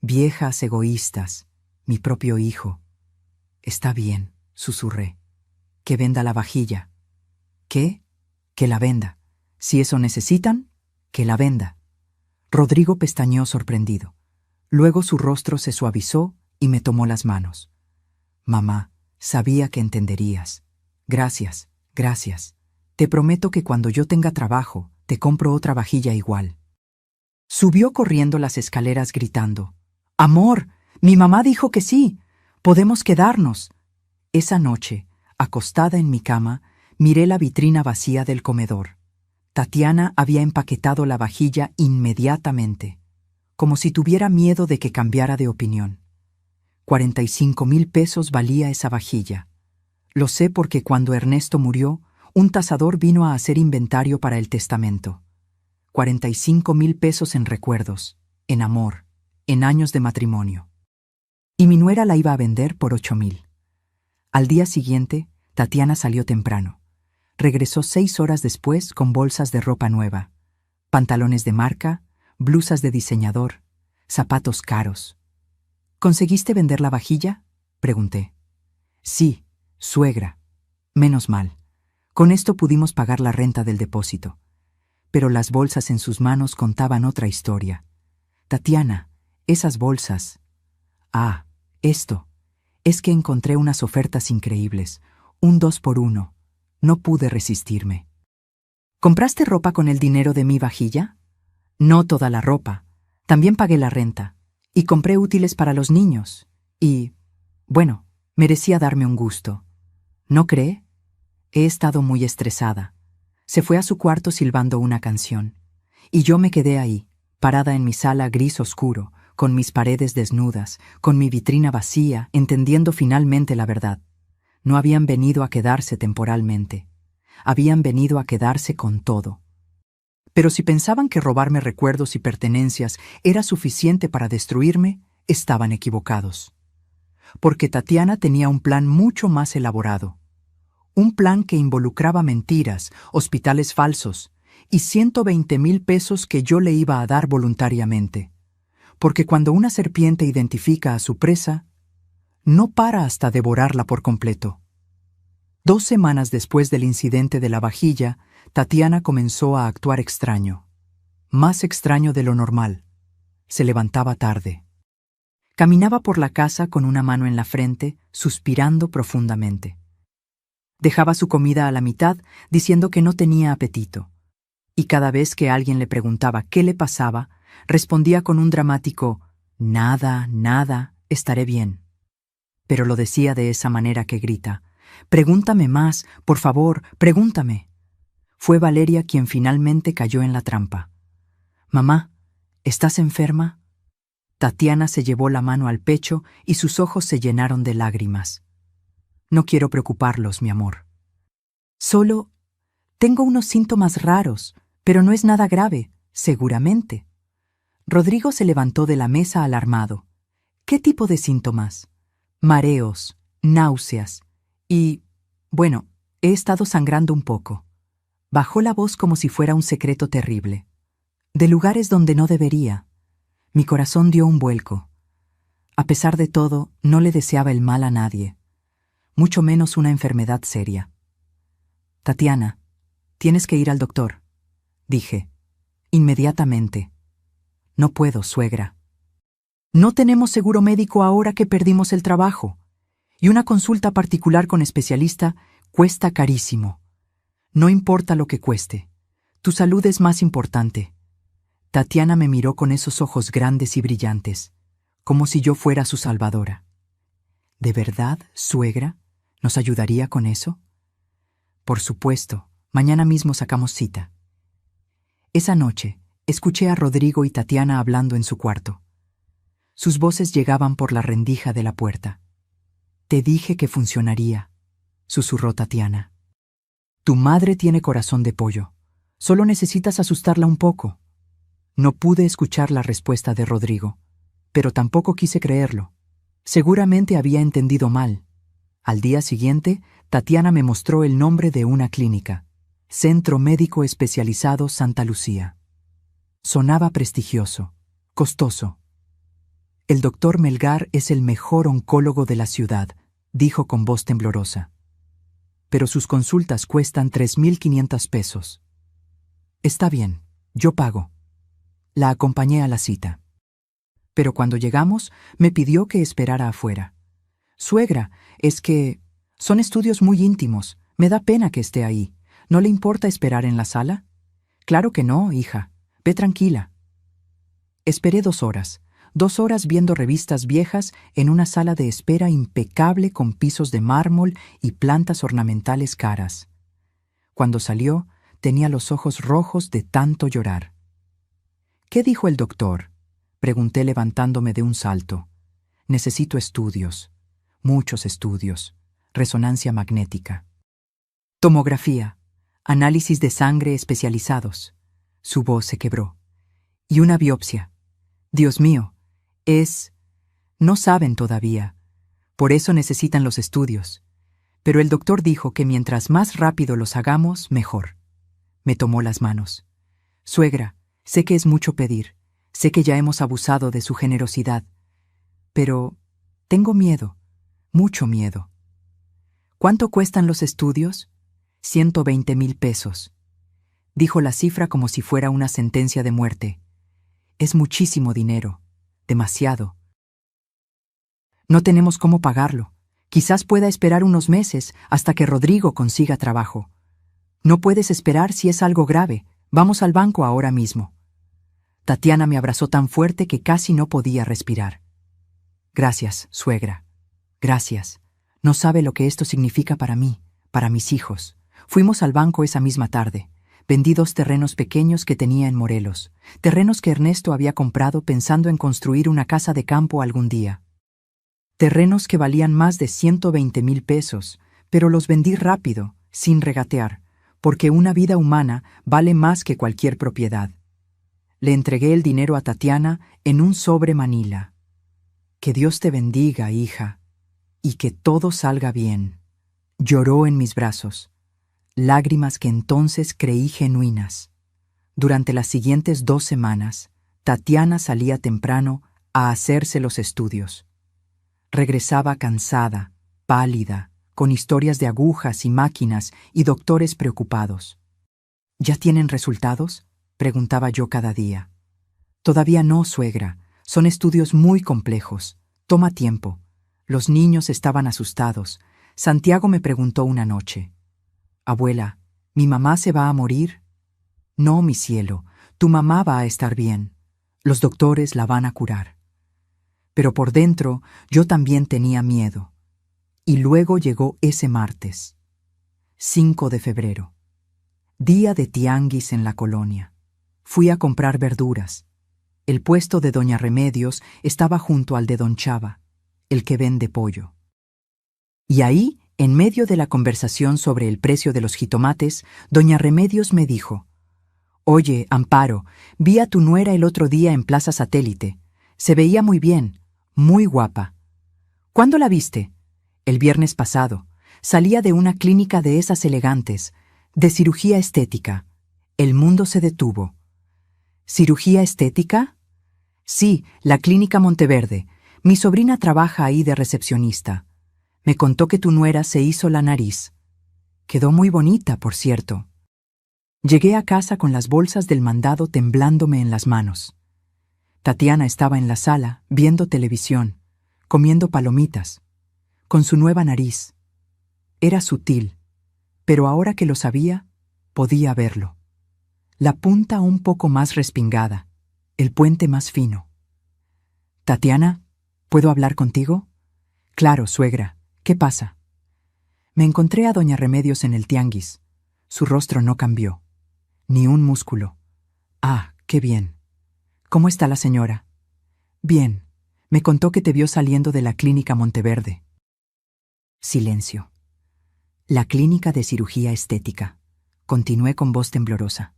Viejas egoístas. Mi propio hijo. Está bien, susurré. Que venda la vajilla. ¿Qué? Que la venda. Si eso necesitan, que la venda. Rodrigo pestañeó sorprendido. Luego su rostro se suavizó y me tomó las manos. Mamá, sabía que entenderías. Gracias, gracias. Te prometo que cuando yo tenga trabajo, te compro otra vajilla igual. Subió corriendo las escaleras gritando. ¡Amor! Mi mamá dijo que sí. Podemos quedarnos. Esa noche, acostada en mi cama, miré la vitrina vacía del comedor. Tatiana había empaquetado la vajilla inmediatamente, como si tuviera miedo de que cambiara de opinión. 45,000 pesos valía esa vajilla. Lo sé porque cuando Ernesto murió, un tasador vino a hacer inventario para el testamento. 45,000 pesos en recuerdos, en amor, en años de matrimonio. Y mi nuera la iba a vender por 8,000. Al día siguiente, Tatiana salió temprano. Regresó 6 horas después con bolsas de ropa nueva, pantalones de marca, blusas de diseñador, zapatos caros. ¿Conseguiste vender la vajilla?, pregunté. Sí, suegra. Menos mal. Con esto pudimos pagar la renta del depósito. Pero las bolsas en sus manos contaban otra historia. Tatiana, esas bolsas. Ah, esto. Es que encontré unas ofertas increíbles, un 2x1. No pude resistirme. ¿Compraste ropa con el dinero de mi vajilla? No toda la ropa. También pagué la renta. Y compré útiles para los niños. Y, bueno, merecía darme un gusto. ¿No cree? He estado muy estresada. Se fue a su cuarto silbando una canción. Y yo me quedé ahí, parada en mi sala gris oscuro, con mis paredes desnudas, con mi vitrina vacía, entendiendo finalmente la verdad. No habían venido a quedarse temporalmente. Habían venido a quedarse con todo. Pero si pensaban que robarme recuerdos y pertenencias era suficiente para destruirme, estaban equivocados. Porque Tatiana tenía un plan mucho más elaborado. Un plan que involucraba mentiras, hospitales falsos y 120,000 pesos que yo le iba a dar voluntariamente. Porque cuando una serpiente identifica a su presa, no para hasta devorarla por completo. 2 semanas después del incidente de la vajilla, Tatiana comenzó a actuar extraño. Más extraño de lo normal. Se levantaba tarde. Caminaba por la casa con una mano en la frente, suspirando profundamente. Dejaba su comida a la mitad, diciendo que no tenía apetito. Y cada vez que alguien le preguntaba qué le pasaba, respondía con un dramático «Nada, nada, estaré bien». Pero lo decía de esa manera que grita «Pregúntame más, por favor, pregúntame». Fue Valeria quien finalmente cayó en la trampa. «Mamá, ¿estás enferma?» Tatiana se llevó la mano al pecho y sus ojos se llenaron de lágrimas. «No quiero preocuparlos, mi amor. Solo tengo unos síntomas raros, pero no es nada grave, seguramente». Rodrigo se levantó de la mesa alarmado. «¿Qué tipo de síntomas?» «Mareos, náuseas y, bueno, he estado sangrando un poco». Bajó la voz como si fuera un secreto terrible. «De lugares donde no debería». Mi corazón dio un vuelco. A pesar de todo, no le deseaba el mal a nadie, mucho menos una enfermedad seria. «Tatiana, tienes que ir al doctor», dije. «Inmediatamente». «No puedo, suegra». «No tenemos seguro médico ahora que perdimos el trabajo. Y una consulta particular con especialista cuesta carísimo. No importa lo que cueste. Tu salud es más importante». Tatiana me miró con esos ojos grandes y brillantes, como si yo fuera su salvadora. «¿De verdad, suegra? ¿Nos ayudaría con eso?» «Por supuesto, mañana mismo sacamos cita». Esa noche, escuché a Rodrigo y Tatiana hablando en su cuarto. Sus voces llegaban por la rendija de la puerta. «Te dije que funcionaría», susurró Tatiana. «Tu madre tiene corazón de pollo. Solo necesitas asustarla un poco». No pude escuchar la respuesta de Rodrigo, pero tampoco quise creerlo. Seguramente había entendido mal. Al día siguiente, Tatiana me mostró el nombre de una clínica, Centro Médico Especializado Santa Lucía. Sonaba prestigioso, costoso. «El doctor Melgar es el mejor oncólogo de la ciudad», dijo con voz temblorosa. «Pero sus consultas cuestan 3,500 pesos». «Está bien, yo pago». La acompañé a la cita. Pero cuando llegamos, me pidió que esperara afuera. «Suegra, es que son estudios muy íntimos. Me da pena que esté ahí. ¿No le importa esperar en la sala?» «Claro que no, hija. Ve tranquila». Esperé 2 horas. 2 horas viendo revistas viejas en una sala de espera impecable con pisos de mármol y plantas ornamentales caras. Cuando salió, tenía los ojos rojos de tanto llorar. «¿Qué dijo el doctor?», pregunté levantándome de un salto. «Necesito estudios, muchos estudios, resonancia magnética. Tomografía, análisis de sangre especializados». Su voz se quebró. «Y una biopsia. Dios mío, no saben todavía. Por eso necesitan los estudios. Pero el doctor dijo que mientras más rápido los hagamos, mejor». Me tomó las manos. «Suegra, sé que es mucho pedir, sé que ya hemos abusado de su generosidad, pero tengo miedo, mucho miedo». «¿Cuánto cuestan los estudios?» 120,000 pesos. Dijo la cifra como si fuera una sentencia de muerte. «Es muchísimo dinero, demasiado. No tenemos cómo pagarlo. Quizás pueda esperar unos meses hasta que Rodrigo consiga trabajo. No puedes esperar si es algo grave. Vamos al banco ahora mismo. Tatiana me abrazó tan fuerte que casi no podía respirar. Gracias, suegra. Gracias. No sabe lo que esto significa para mí, para mis hijos. Fuimos al banco esa misma tarde. Vendí 2 terrenos pequeños que tenía en Morelos, terrenos que Ernesto había comprado pensando en construir una casa de campo algún día. Terrenos que valían más de 120,000 pesos, pero los vendí rápido, sin regatear, porque una vida humana vale más que cualquier propiedad. Le entregué el dinero a Tatiana en un sobre Manila. Que Dios te bendiga, hija, y que todo salga bien. Lloró en mis brazos, lágrimas que entonces creí genuinas. Durante las siguientes 2 semanas, Tatiana salía temprano a hacerse los estudios. Regresaba cansada, pálida, con historias de agujas y máquinas y doctores preocupados. ¿Ya tienen resultados?, preguntaba yo cada día. Todavía no, suegra. Son estudios muy complejos. Toma tiempo. Los niños estaban asustados. Santiago me preguntó una noche: «Abuela, ¿mi mamá se va a morir?» «No, mi cielo, tu mamá va a estar bien. Los doctores la van a curar». Pero por dentro yo también tenía miedo. Y luego llegó ese martes, 5 de febrero, día de tianguis en la colonia. Fui a comprar verduras. El puesto de doña Remedios estaba junto al de don Chava, el que vende pollo. Y ahí, en medio de la conversación sobre el precio de los jitomates, doña Remedios me dijo: «Oye, Amparo, vi a tu nuera el otro día en Plaza Satélite. Se veía muy bien, muy guapa». «¿Cuándo la viste?» «El viernes pasado. Salía de una clínica de esas elegantes, de cirugía estética». El mundo se detuvo. ¿Cirugía estética? Sí, la Clínica Monteverde. Mi sobrina trabaja ahí de recepcionista. Me contó que tu nuera se hizo la nariz. Quedó muy bonita, por cierto. Llegué a casa con las bolsas del mandado temblándome en las manos. Tatiana estaba en la sala, viendo televisión, comiendo palomitas, con su nueva nariz. Era sutil, pero ahora que lo sabía, podía verlo. La punta un poco más respingada, el puente más fino. «Tatiana, ¿puedo hablar contigo?» «Claro, suegra. ¿Qué pasa?» Me encontré a doña Remedios en el tianguis. Su rostro no cambió. Ni un músculo. «Ah, qué bien. ¿Cómo está la señora?» «Bien. Me contó que te vio saliendo de la Clínica Monteverde». Silencio. «La clínica de cirugía estética», continué con voz temblorosa.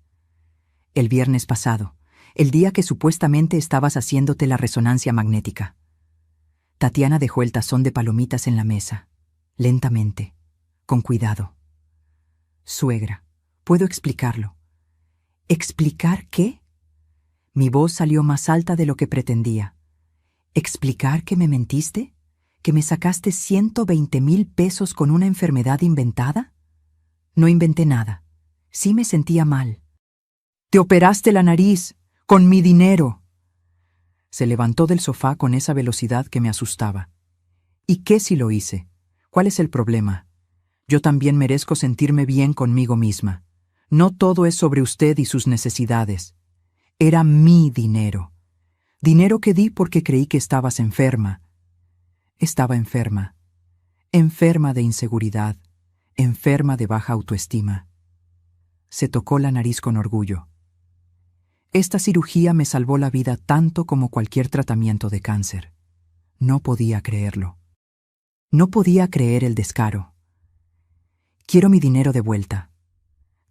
«El viernes pasado, el día que supuestamente estabas haciéndote la resonancia magnética». Tatiana dejó el tazón de palomitas en la mesa, lentamente, con cuidado. «Suegra, puedo explicarlo». «¿Explicar qué?» Mi voz salió más alta de lo que pretendía. ¿Explicar que me mentiste? ¿Que me sacaste 120,000 pesos con una enfermedad inventada? No inventé nada. Sí me sentía mal. «Te operaste la nariz, con mi dinero». Se levantó del sofá con esa velocidad que me asustaba. «¿Y qué si lo hice? ¿Cuál es el problema? Yo también merezco sentirme bien conmigo misma. No todo es sobre usted y sus necesidades. Era mi dinero. Dinero que di porque creí que estabas enferma». Estaba enferma. Enferma de inseguridad. Enferma de baja autoestima. Se tocó la nariz con orgullo. Esta cirugía me salvó la vida tanto como cualquier tratamiento de cáncer. No podía creerlo. No podía creer el descaro. «Quiero mi dinero de vuelta».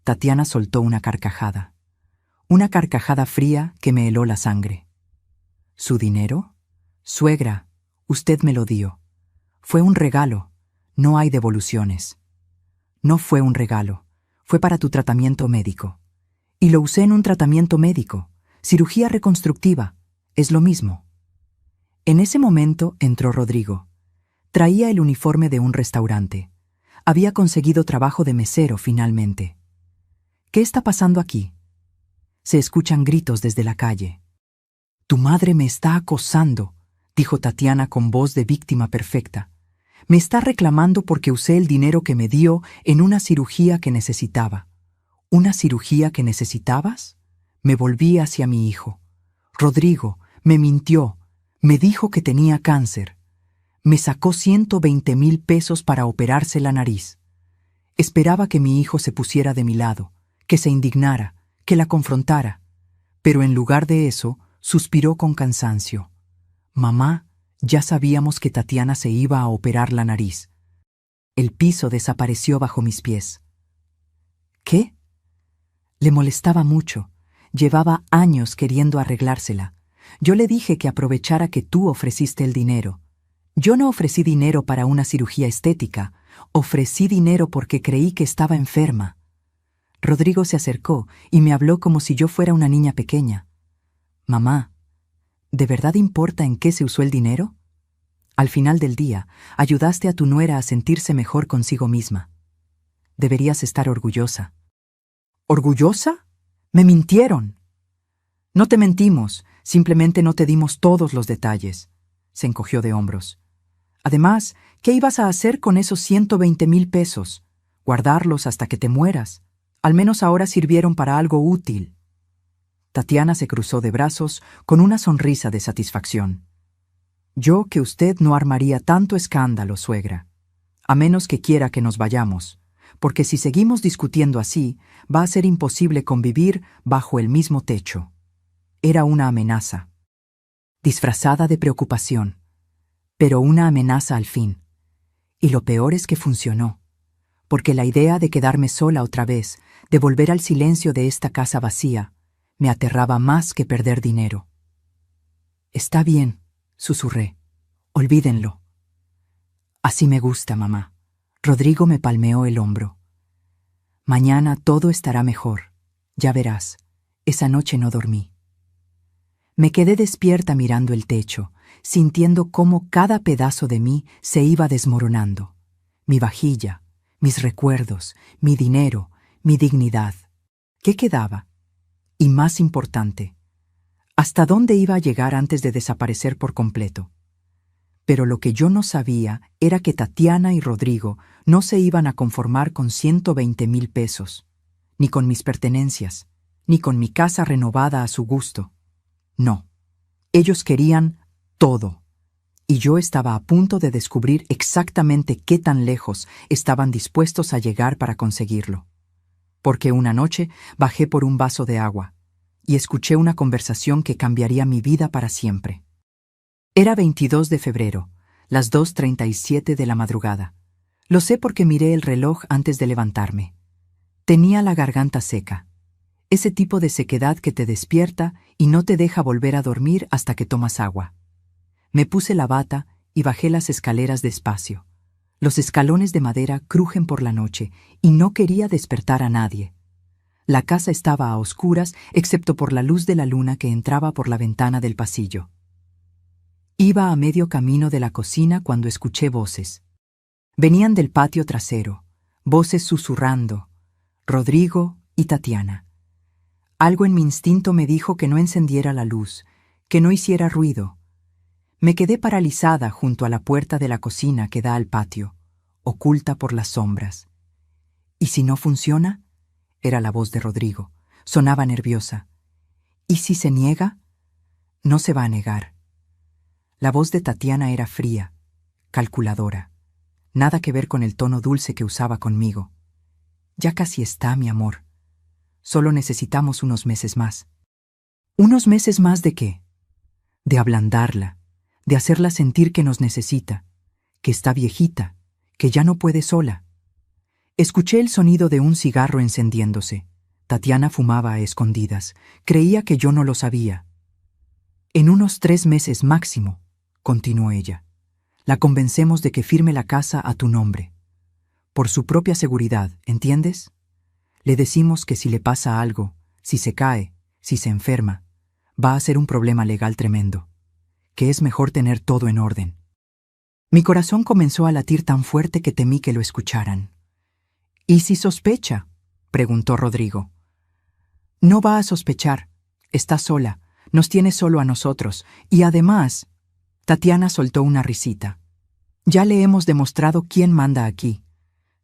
Tatiana soltó una carcajada fría que me heló la sangre. «¿Su dinero? Suegra, usted me lo dio. Fue un regalo, no hay devoluciones». «No fue un regalo, fue para tu tratamiento médico». «Y lo usé en un tratamiento médico. Cirugía reconstructiva. Es lo mismo». En ese momento entró Rodrigo. Traía el uniforme de un restaurante. Había conseguido trabajo de mesero finalmente. «¿Qué está pasando aquí?» Se escuchan gritos desde la calle. «Tu madre me está acosando», dijo Tatiana con voz de víctima perfecta. Me está reclamando porque usé el dinero que me dio en una cirugía que necesitaba. ¿Una cirugía que necesitabas? Me volví hacia mi hijo. Rodrigo me mintió. Me dijo que tenía cáncer. Me sacó 120,000 pesos para operarse la nariz. Esperaba que mi hijo se pusiera de mi lado, que se indignara, que la confrontara. Pero en lugar de eso, suspiró con cansancio. Mamá, ya sabíamos que Tatiana se iba a operar la nariz. El piso desapareció bajo mis pies. ¿Qué? Le molestaba mucho. Llevaba años queriendo arreglársela. Yo le dije que aprovechara que tú ofreciste el dinero. Yo no ofrecí dinero para una cirugía estética. Ofrecí dinero porque creí que estaba enferma. Rodrigo se acercó y me habló como si yo fuera una niña pequeña. Mamá, ¿de verdad importa en qué se usó el dinero? Al final del día, ayudaste a tu nuera a sentirse mejor consigo misma. Deberías estar orgullosa. ¿Orgullosa? ¡Me mintieron! No te mentimos, simplemente no te dimos todos los detalles. Se encogió de hombros. Además, ¿qué ibas a hacer con esos 120,000 pesos? Guardarlos hasta que te mueras. Al menos ahora sirvieron para algo útil. Tatiana se cruzó de brazos con una sonrisa de satisfacción. Yo que usted no armaría tanto escándalo, suegra. A menos que quiera que nos vayamos, porque si seguimos discutiendo así, va a ser imposible convivir bajo el mismo techo. Era una amenaza, disfrazada de preocupación, pero una amenaza al fin. Y lo peor es que funcionó, porque la idea de quedarme sola otra vez, de volver al silencio de esta casa vacía, me aterraba más que perder dinero. Está bien, susurré. Olvídenlo. Así me gusta, mamá. Rodrigo me palmeó el hombro. Mañana todo estará mejor. Ya verás. Esa noche no dormí. Me quedé despierta mirando el techo, sintiendo cómo cada pedazo de mí se iba desmoronando. Mi vajilla, mis recuerdos, mi dinero, mi dignidad. ¿Qué quedaba? Y más importante, ¿hasta dónde iba a llegar antes de desaparecer por completo? Pero lo que yo no sabía era que Tatiana y Rodrigo no se iban a conformar con 120,000 pesos, ni con mis pertenencias, ni con mi casa renovada a su gusto. No, ellos querían todo, y yo estaba a punto de descubrir exactamente qué tan lejos estaban dispuestos a llegar para conseguirlo. Porque una noche bajé por un vaso de agua y escuché una conversación que cambiaría mi vida para siempre. Era 22 de febrero, las 2:37 de la madrugada. Lo sé porque miré el reloj antes de levantarme. Tenía la garganta seca, ese tipo de sequedad que te despierta y no te deja volver a dormir hasta que tomas agua. Me puse la bata y bajé las escaleras despacio. Los escalones de madera crujen por la noche y no quería despertar a nadie. La casa estaba a oscuras excepto por la luz de la luna que entraba por la ventana del pasillo. Iba a medio camino de la cocina cuando escuché voces. Venían del patio trasero, voces susurrando, Rodrigo y Tatiana. Algo en mi instinto me dijo que no encendiera la luz, que no hiciera ruido. Me quedé paralizada junto a la puerta de la cocina que da al patio, oculta por las sombras. ¿Y si no funciona? Era la voz de Rodrigo. Sonaba nerviosa. ¿Y si se niega? No se va a negar. La voz de Tatiana era fría, calculadora. Nada que ver con el tono dulce que usaba conmigo. Ya casi está, mi amor. Solo necesitamos unos meses más. ¿Unos meses más de qué? De ablandarla, de hacerla sentir que nos necesita, que está viejita, que ya no puede sola. Escuché el sonido de un cigarro encendiéndose. Tatiana fumaba a escondidas. Creía que yo no lo sabía. En unos 3 meses máximo, continuó ella, la convencemos de que firme la casa a tu nombre. Por su propia seguridad, ¿entiendes? Le decimos que si le pasa algo, si se cae, si se enferma, va a ser un problema legal tremendo, que es mejor tener todo en orden. Mi corazón comenzó a latir tan fuerte que temí que lo escucharan. ¿Y si sospecha?, preguntó Rodrigo. No va a sospechar. Está sola. Nos tiene solo a nosotros. Y además, Tatiana soltó una risita. Ya le hemos demostrado quién manda aquí.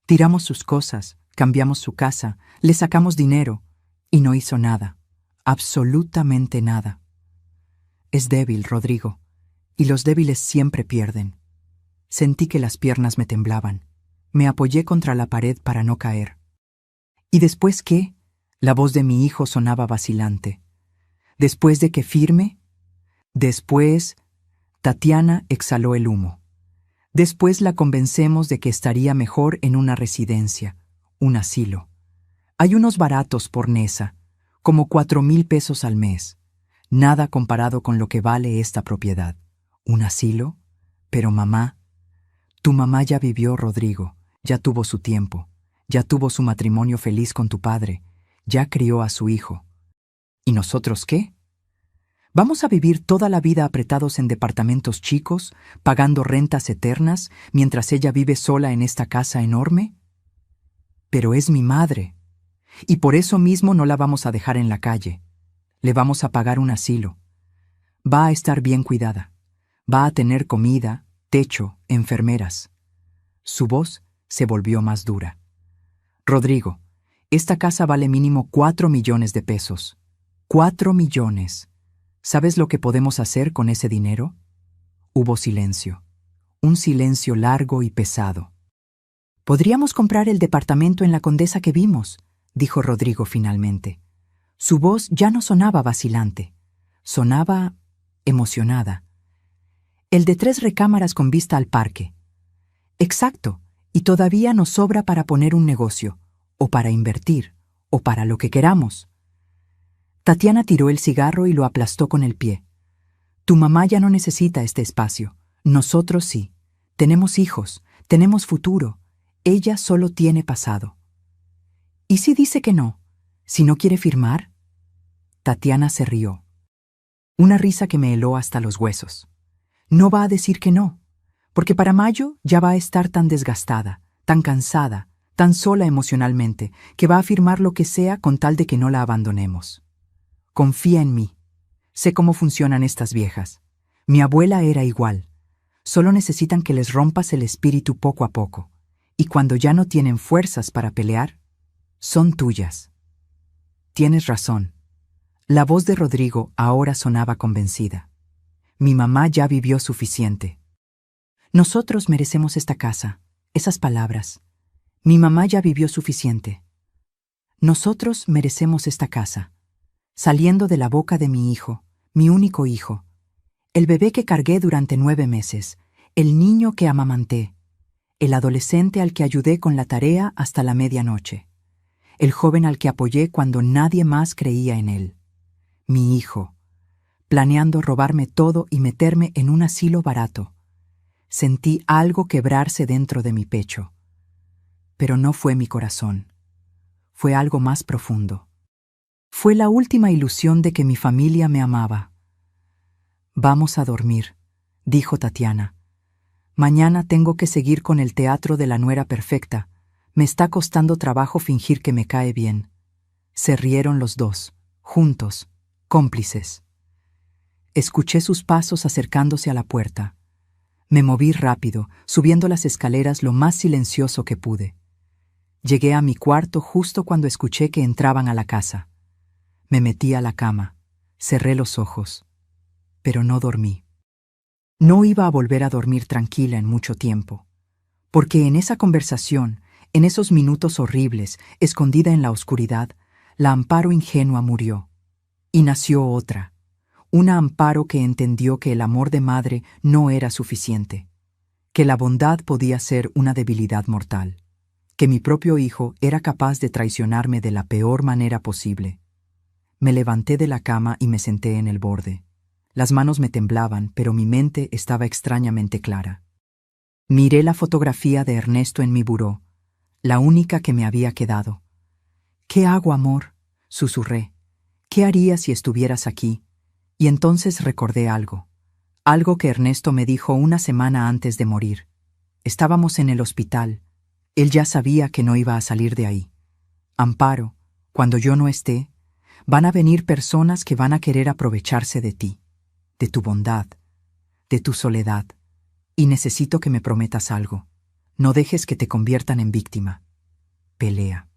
Tiramos sus cosas, cambiamos su casa, le sacamos dinero, y no hizo nada. Absolutamente nada. Es débil, Rodrigo, y los débiles siempre pierden. Sentí que las piernas me temblaban. Me apoyé contra la pared para no caer. ¿Y después qué? La voz de mi hijo sonaba vacilante. ¿Después de que firme? Después... Tatiana exhaló el humo. Después la convencemos de que estaría mejor en una residencia, un asilo. Hay unos baratos por Nesa, como 4,000 pesos al mes. Nada comparado con lo que vale esta propiedad. ¿Un asilo? Pero mamá... Tu mamá ya vivió, Rodrigo, ya tuvo su tiempo, ya tuvo su matrimonio feliz con tu padre, ya crió a su hijo. ¿Y nosotros qué? ¿Vamos a vivir toda la vida apretados en departamentos chicos, pagando rentas eternas, mientras ella vive sola en esta casa enorme? Pero es mi madre, y por eso mismo no la vamos a dejar en la calle. Le vamos a pagar un asilo. Va a estar bien cuidada. Va a tener comida, techo, enfermeras. Su voz se volvió más dura. Rodrigo, esta casa vale mínimo 4 millones de pesos. 4 millones. ¿Sabes lo que podemos hacer con ese dinero? Hubo silencio. Un silencio largo y pesado. Podríamos comprar el departamento en la Condesa que vimos, dijo Rodrigo finalmente. Su voz ya no sonaba vacilante. Sonaba emocionada. El de 3 recámaras con vista al parque. Exacto, y todavía nos sobra para poner un negocio, o para invertir, o para lo que queramos. Tatiana tiró el cigarro y lo aplastó con el pie. Tu mamá ya no necesita este espacio. Nosotros sí. Tenemos hijos, tenemos futuro. Ella solo tiene pasado. ¿Y si dice que no? ¿Si no quiere firmar? Tatiana se rió. Una risa que me heló hasta los huesos. No va a decir que no, porque para mayo ya va a estar tan desgastada, tan cansada, tan sola emocionalmente, que va a firmar lo que sea con tal de que no la abandonemos. Confía en mí. Sé cómo funcionan estas viejas. Mi abuela era igual. Solo necesitan que les rompas el espíritu poco a poco, y cuando ya no tienen fuerzas para pelear, son tuyas. Tienes razón. La voz de Rodrigo ahora sonaba convencida. Mi mamá ya vivió suficiente. Nosotros merecemos esta casa, esas palabras. Mi mamá ya vivió suficiente. Nosotros merecemos esta casa, saliendo de la boca de mi hijo, mi único hijo, el bebé que cargué durante 9 meses, el niño que amamanté, el adolescente al que ayudé con la tarea hasta la medianoche, el joven al que apoyé cuando nadie más creía en él. Mi hijo, planeando robarme todo y meterme en un asilo barato. Sentí algo quebrarse dentro de mi pecho. Pero no fue mi corazón. Fue algo más profundo. Fue la última ilusión de que mi familia me amaba. Vamos a dormir, dijo Tatiana. Mañana tengo que seguir con el teatro de la nuera perfecta. Me está costando trabajo fingir que me cae bien. Se rieron los dos, juntos, cómplices. Escuché sus pasos acercándose a la puerta. Me moví rápido, subiendo las escaleras lo más silencioso que pude. Llegué a mi cuarto justo cuando escuché que entraban a la casa. Me metí a la cama, cerré los ojos, pero no dormí. No iba a volver a dormir tranquila en mucho tiempo, porque en esa conversación, en esos minutos horribles, escondida en la oscuridad, la Amparo ingenua murió, y nació otra. Una Amparo que entendió que el amor de madre no era suficiente, que la bondad podía ser una debilidad mortal, que mi propio hijo era capaz de traicionarme de la peor manera posible. Me levanté de la cama y me senté en el borde. Las manos me temblaban, pero mi mente estaba extrañamente clara. Miré la fotografía de Ernesto en mi buró, la única que me había quedado. ¿Qué hago, amor?, susurré. ¿Qué haría si estuvieras aquí? Y entonces recordé algo que Ernesto me dijo una semana antes de morir. Estábamos en el hospital. Él ya sabía que no iba a salir de ahí. Amparo, cuando yo no esté, van a venir personas que van a querer aprovecharse de ti, de tu bondad, de tu soledad. Y necesito que me prometas algo. No dejes que te conviertan en víctima. Pelea.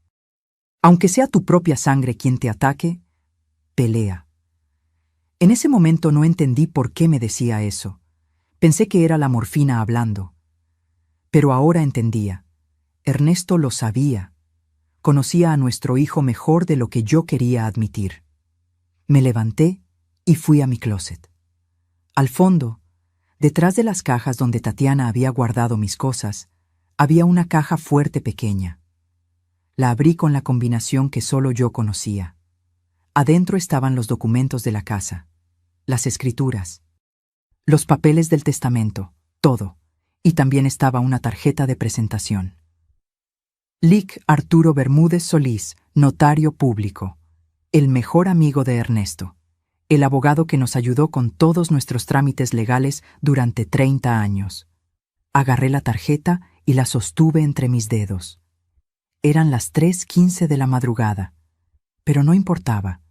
Aunque sea tu propia sangre quien te ataque, pelea. En ese momento no entendí por qué me decía eso. Pensé que era la morfina hablando. Pero ahora entendía. Ernesto lo sabía. Conocía a nuestro hijo mejor de lo que yo quería admitir. Me levanté y fui a mi closet. Al fondo, detrás de las cajas donde Tatiana había guardado mis cosas, había una caja fuerte pequeña. La abrí con la combinación que solo yo conocía. Adentro estaban los documentos de la casa, las escrituras, los papeles del testamento, todo, y también estaba una tarjeta de presentación. Lic Arturo Bermúdez Solís, notario público, el mejor amigo de Ernesto, el abogado que nos ayudó con todos nuestros trámites legales durante 30 años. Agarré la tarjeta y la sostuve entre mis dedos. Eran las 3:15 de la madrugada, pero no importaba,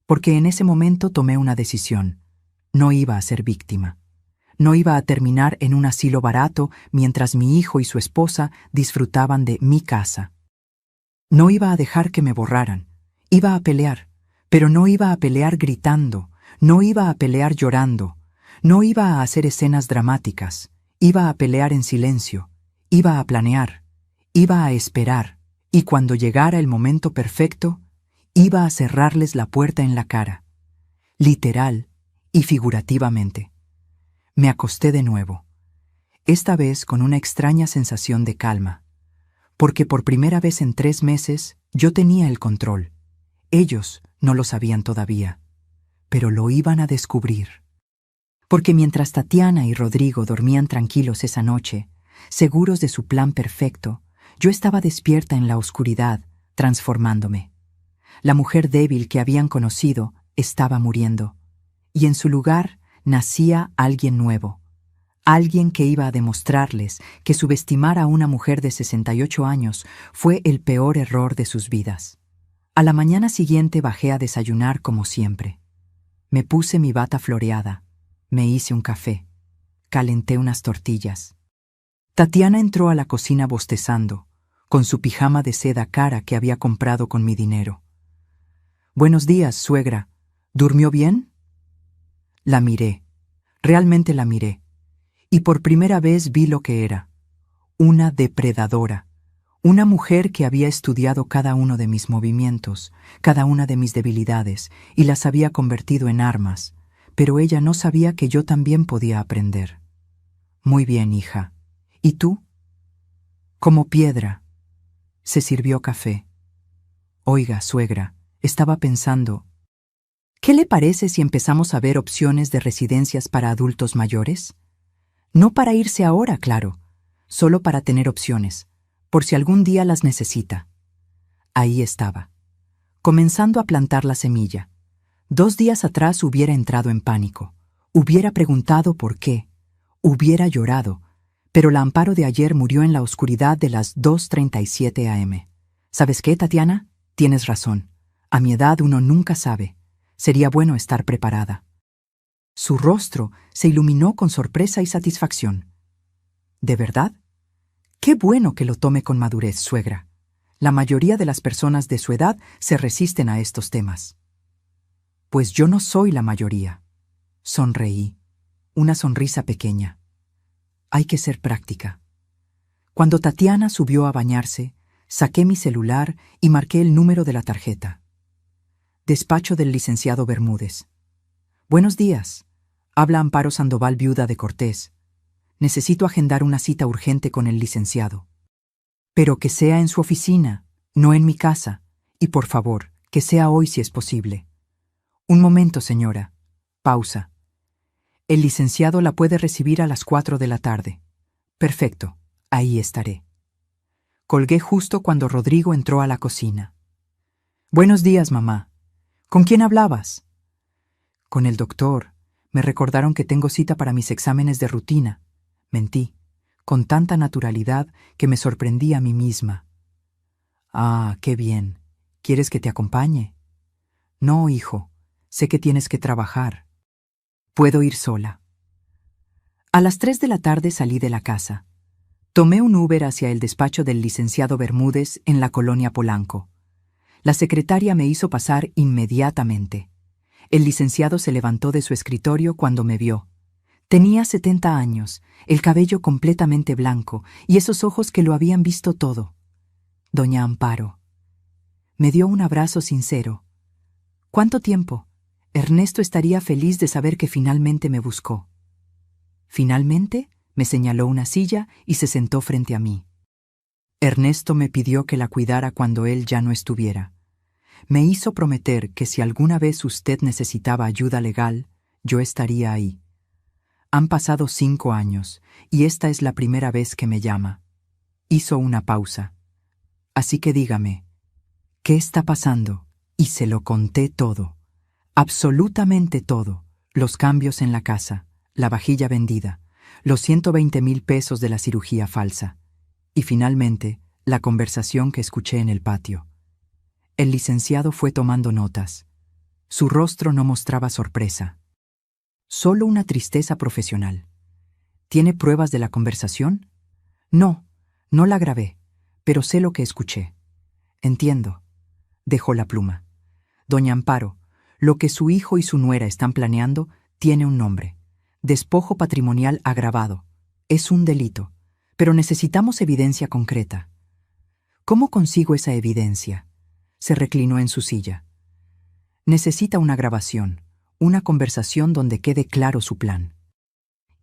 porque en ese momento tomé una decisión. No iba a ser víctima. No iba a terminar en un asilo barato mientras mi hijo y su esposa disfrutaban de mi casa. No iba a dejar que me borraran. Iba a pelear, pero no iba a pelear gritando, no iba a pelear llorando, no iba a hacer escenas dramáticas, iba a pelear en silencio, iba a planear, iba a esperar, y cuando llegara el momento perfecto, iba a cerrarles la puerta en la cara, literal y figurativamente. Me acosté de nuevo, esta vez con una extraña sensación de calma, porque por primera vez en 3 meses yo tenía el control. Ellos no lo sabían todavía, pero lo iban a descubrir. Porque mientras Tatiana y Rodrigo dormían tranquilos esa noche, seguros de su plan perfecto, yo estaba despierta en la oscuridad, transformándome. La mujer débil que habían conocido estaba muriendo, y en su lugar nacía alguien nuevo, alguien que iba a demostrarles que subestimar a una mujer de 68 años fue el peor error de sus vidas. A la mañana siguiente bajé a desayunar como siempre. Me puse mi bata floreada, me hice un café, calenté unas tortillas. Tatiana entró a la cocina bostezando, con su pijama de seda cara que había comprado con mi dinero. «Buenos días, suegra. ¿Durmió bien?» La miré, realmente la miré, y por primera vez vi lo que era, una depredadora, una mujer que había estudiado cada uno de mis movimientos, cada una de mis debilidades, y las había convertido en armas, pero ella no sabía que yo también podía aprender. «Muy bien, hija. ¿Y tú?» «Como piedra». Se sirvió café. «Oiga, suegra, estaba pensando, ¿qué le parece si empezamos a ver opciones de residencias para adultos mayores? No para irse ahora, claro, solo para tener opciones, por si algún día las necesita». Ahí estaba, comenzando a plantar la semilla. 2 días atrás hubiera entrado en pánico, hubiera preguntado por qué, hubiera llorado, pero la Amparo de ayer murió en la oscuridad de las 2:37 a.m. ¿Sabes qué, Tatiana? Tienes razón. A mi edad uno nunca sabe. Sería bueno estar preparada. Su rostro se iluminó con sorpresa y satisfacción. ¿De verdad? Qué bueno que lo tome con madurez, suegra. La mayoría de las personas de su edad se resisten a estos temas. Pues yo no soy la mayoría. Sonreí, una sonrisa pequeña. Hay que ser práctica. Cuando Tatiana subió a bañarse, saqué mi celular y marqué el número de la tarjeta. Despacho del licenciado Bermúdez. «Buenos días. Habla Amparo Sandoval, viuda de Cortés. Necesito agendar una cita urgente con el licenciado. Pero que sea en su oficina, no en mi casa, y por favor, que sea hoy si es posible». «Un momento, señora». Pausa. «El licenciado la puede recibir a las 4 de la tarde». «Perfecto, ahí estaré». Colgué justo cuando Rodrigo entró a la cocina. «Buenos días, mamá. ¿Con quién hablabas?» «Con el doctor. Me recordaron que tengo cita para mis exámenes de rutina». Mentí, con tanta naturalidad que me sorprendí a mí misma. «Ah, qué bien. ¿Quieres que te acompañe?» «No, hijo. Sé que tienes que trabajar. Puedo ir sola». A las 3 de la tarde salí de la casa. Tomé un Uber hacia el despacho del licenciado Bermúdez en la colonia Polanco. La secretaria me hizo pasar inmediatamente. El licenciado se levantó de su escritorio cuando me vio. Tenía 70 años, el cabello completamente blanco y esos ojos que lo habían visto todo. Doña Amparo. Me dio un abrazo sincero. ¿Cuánto tiempo? Ernesto estaría feliz de saber que finalmente me buscó. Finalmente, me señaló una silla y se sentó frente a mí. Ernesto me pidió que la cuidara cuando él ya no estuviera. Me hizo prometer que si alguna vez usted necesitaba ayuda legal, yo estaría ahí. Han pasado 5 años y esta es la primera vez que me llama. Hizo una pausa. Así que dígame, ¿qué está pasando? Y se lo conté todo. Absolutamente todo. Los cambios en la casa, la vajilla vendida, los 120,000 pesos de la cirugía falsa. Y finalmente, la conversación que escuché en el patio. El licenciado fue tomando notas. Su rostro no mostraba sorpresa. Solo una tristeza profesional. ¿Tiene pruebas de la conversación? No, no la grabé, pero sé lo que escuché. Entiendo. Dejó la pluma. Doña Amparo, lo que su hijo y su nuera están planeando tiene un nombre. Despojo patrimonial agravado. Es un delito, pero necesitamos evidencia concreta. ¿Cómo consigo esa evidencia? Se reclinó en su silla. Necesita una grabación, una conversación donde quede claro su plan.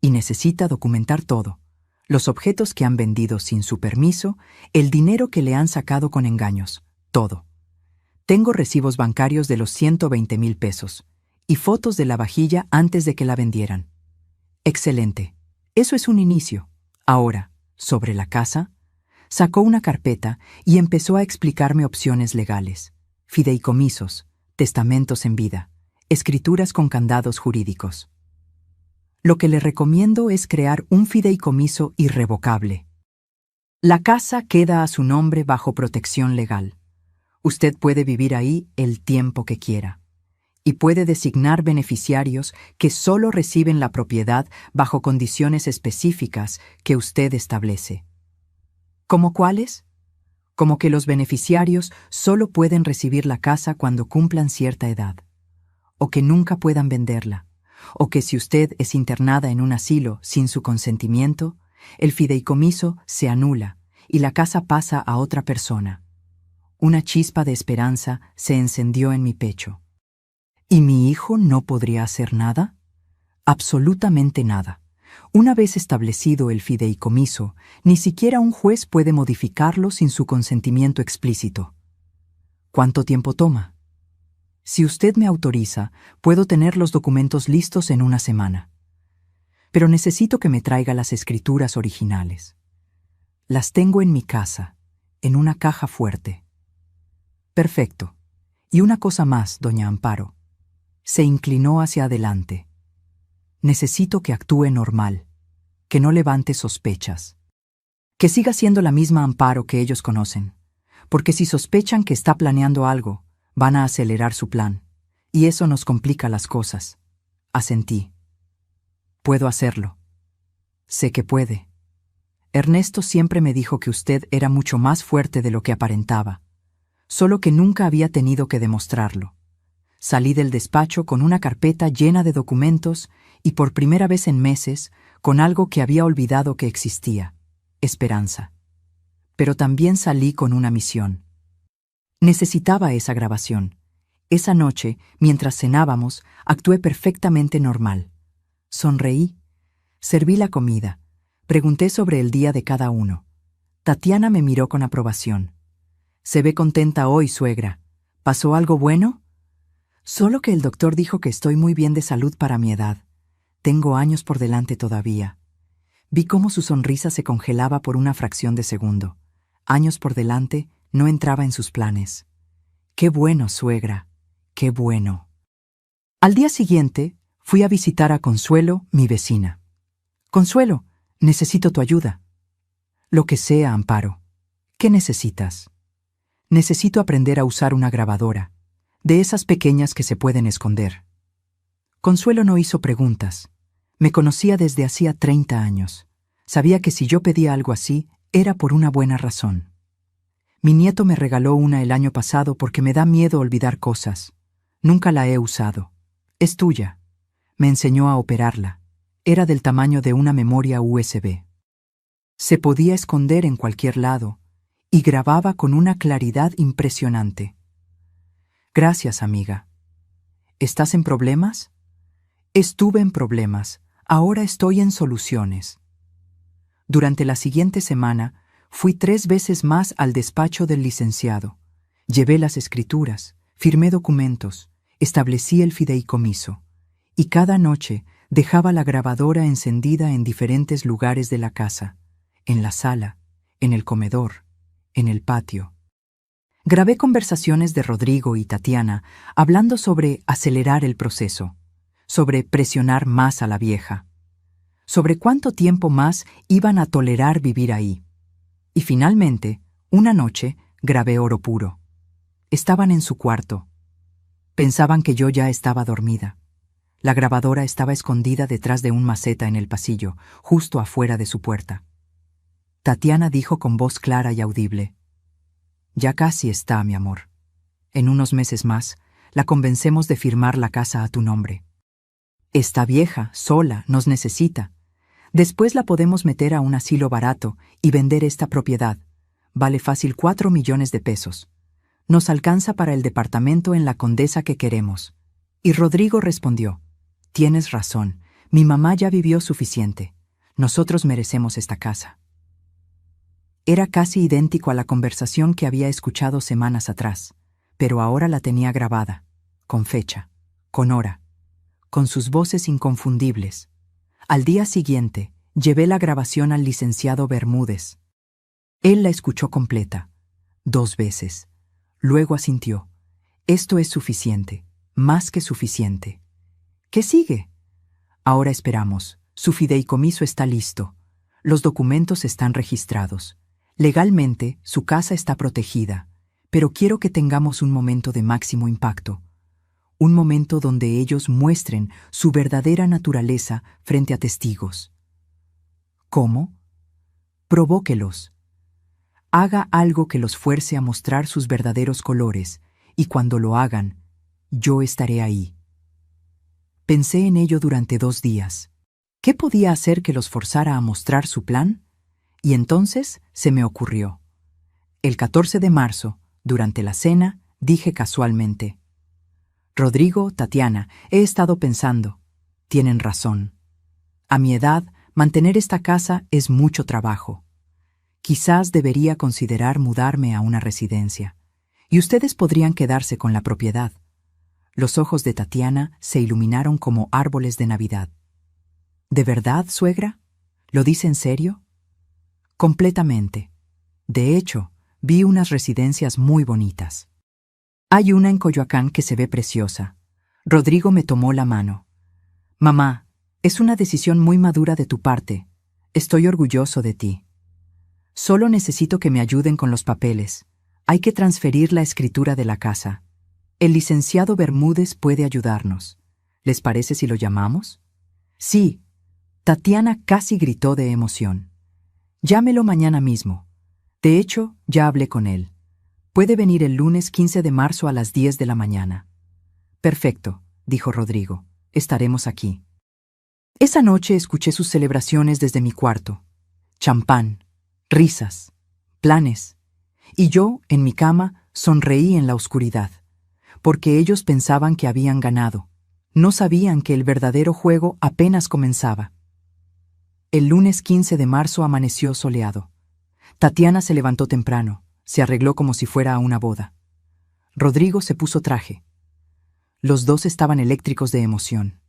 Y necesita documentar todo. Los objetos que han vendido sin su permiso, el dinero que le han sacado con engaños, todo. Tengo recibos bancarios de los 120,000 pesos y fotos de la vajilla antes de que la vendieran. Excelente. Eso es un inicio. Ahora, sobre la casa, sacó una carpeta y empezó a explicarme opciones legales, fideicomisos, testamentos en vida, escrituras con candados jurídicos. Lo que le recomiendo es crear un fideicomiso irrevocable. La casa queda a su nombre bajo protección legal. Usted puede vivir ahí el tiempo que quiera. Y puede designar beneficiarios que solo reciben la propiedad bajo condiciones específicas que usted establece. ¿Cómo cuáles? Como que los beneficiarios solo pueden recibir la casa cuando cumplan cierta edad, o que nunca puedan venderla, o que si usted es internada en un asilo sin su consentimiento, el fideicomiso se anula y la casa pasa a otra persona. Una chispa de esperanza se encendió en mi pecho. ¿Y mi hijo no podría hacer nada? Absolutamente nada. Una vez establecido el fideicomiso, ni siquiera un juez puede modificarlo sin su consentimiento explícito. ¿Cuánto tiempo toma? Si usted me autoriza, puedo tener los documentos listos en una semana. Pero necesito que me traiga las escrituras originales. Las tengo en mi casa, en una caja fuerte. Perfecto. Y una cosa más, doña Amparo. Se inclinó hacia adelante. Necesito que actúe normal, que no levante sospechas. Que siga siendo la misma Amparo que ellos conocen, porque si sospechan que está planeando algo, van a acelerar su plan, y eso nos complica las cosas. Asentí. Puedo hacerlo. Sé que puede. Ernesto siempre me dijo que usted era mucho más fuerte de lo que aparentaba, solo que nunca había tenido que demostrarlo. Salí del despacho con una carpeta llena de documentos y por primera vez en meses con algo que había olvidado que existía, esperanza. Pero también salí con una misión. Necesitaba esa grabación. Esa noche, mientras cenábamos, actué perfectamente normal. Sonreí, serví la comida, pregunté sobre el día de cada uno. Tatiana me miró con aprobación. «Se ve contenta hoy, suegra. ¿Pasó algo bueno?» «Solo que el doctor dijo que estoy muy bien de salud para mi edad. Tengo años por delante todavía». Vi cómo su sonrisa se congelaba por una fracción de segundo. Años por delante no entraba en sus planes. «Qué bueno, suegra, qué bueno». Al día siguiente, fui a visitar a Consuelo, mi vecina. «Consuelo, necesito tu ayuda». «Lo que sea, Amparo. ¿Qué necesitas?» «Necesito aprender a usar una grabadora, de esas pequeñas que se pueden esconder». Consuelo no hizo preguntas. Me conocía desde hacía 30 años. Sabía que si yo pedía algo así, era por una buena razón. Mi nieto me regaló una el año pasado porque me da miedo olvidar cosas. Nunca la he usado. Es tuya. Me enseñó a operarla. Era del tamaño de una memoria USB. Se podía esconder en cualquier lado y grababa con una claridad impresionante. Gracias, amiga. ¿Estás en problemas? Estuve en problemas. Ahora estoy en soluciones. Durante la siguiente semana, fui 3 veces más al despacho del licenciado. Llevé las escrituras, firmé documentos, establecí el fideicomiso. Y cada noche dejaba la grabadora encendida en diferentes lugares de la casa, en la sala, en el comedor, en el patio. Grabé conversaciones de Rodrigo y Tatiana hablando sobre acelerar el proceso, sobre presionar más a la vieja, sobre cuánto tiempo más iban a tolerar vivir ahí. Y finalmente, una noche, grabé oro puro. Estaban en su cuarto. Pensaban que yo ya estaba dormida. La grabadora estaba escondida detrás de un maceta en el pasillo, justo afuera de su puerta. Tatiana dijo con voz clara y audible: «Ya casi está, mi amor. En unos meses más, la convencemos de firmar la casa a tu nombre. Está vieja, sola, nos necesita. Después la podemos meter a un asilo barato y vender esta propiedad. Vale fácil 4 millones de pesos. Nos alcanza para el departamento en la Condesa que queremos». Y Rodrigo respondió: «Tienes razón, mi mamá ya vivió suficiente. Nosotros merecemos esta casa». Era casi idéntico a la conversación que había escuchado semanas atrás, pero ahora la tenía grabada, con fecha, con hora, con sus voces inconfundibles. Al día siguiente, llevé la grabación al licenciado Bermúdez. Él la escuchó completa, 2 veces. Luego asintió: «Esto es suficiente, más que suficiente. ¿Qué sigue?» «Ahora esperamos. Su fideicomiso está listo. Los documentos están registrados. Legalmente, su casa está protegida, pero quiero que tengamos un momento de máximo impacto. Un momento donde ellos muestren su verdadera naturaleza frente a testigos». «¿Cómo?» «Provóquelos. Haga algo que los fuerce a mostrar sus verdaderos colores, y cuando lo hagan, yo estaré ahí». Pensé en ello durante 2 días. ¿Qué podía hacer que los forzara a mostrar su plan? Y entonces se me ocurrió. El 14 de marzo, durante la cena, dije casualmente: «Rodrigo, Tatiana, he estado pensando. Tienen razón. A mi edad, mantener esta casa es mucho trabajo. Quizás debería considerar mudarme a una residencia, y ustedes podrían quedarse con la propiedad». Los ojos de Tatiana se iluminaron como árboles de Navidad. «¿De verdad, suegra? ¿Lo dice en serio?» «Completamente. De hecho, vi unas residencias muy bonitas. Hay una en Coyoacán que se ve preciosa». Rodrigo me tomó la mano. «Mamá, es una decisión muy madura de tu parte. Estoy orgulloso de ti. Solo necesito que me ayuden con los papeles. Hay que transferir la escritura de la casa. El licenciado Bermúdez puede ayudarnos. ¿Les parece si lo llamamos?» «Sí». Tatiana casi gritó de emoción. «Llámelo mañana mismo. De hecho, ya hablé con él. Puede venir el lunes 15 de marzo a las 10 de la mañana». «Perfecto», dijo Rodrigo. «Estaremos aquí». Esa noche escuché sus celebraciones desde mi cuarto. Champán, risas, planes. Y yo, en mi cama, sonreí en la oscuridad, porque ellos pensaban que habían ganado. No sabían que el verdadero juego apenas comenzaba. El lunes 15 de marzo amaneció soleado. Tatiana se levantó temprano, se arregló como si fuera a una boda. Rodrigo se puso traje. Los dos estaban eléctricos de emoción.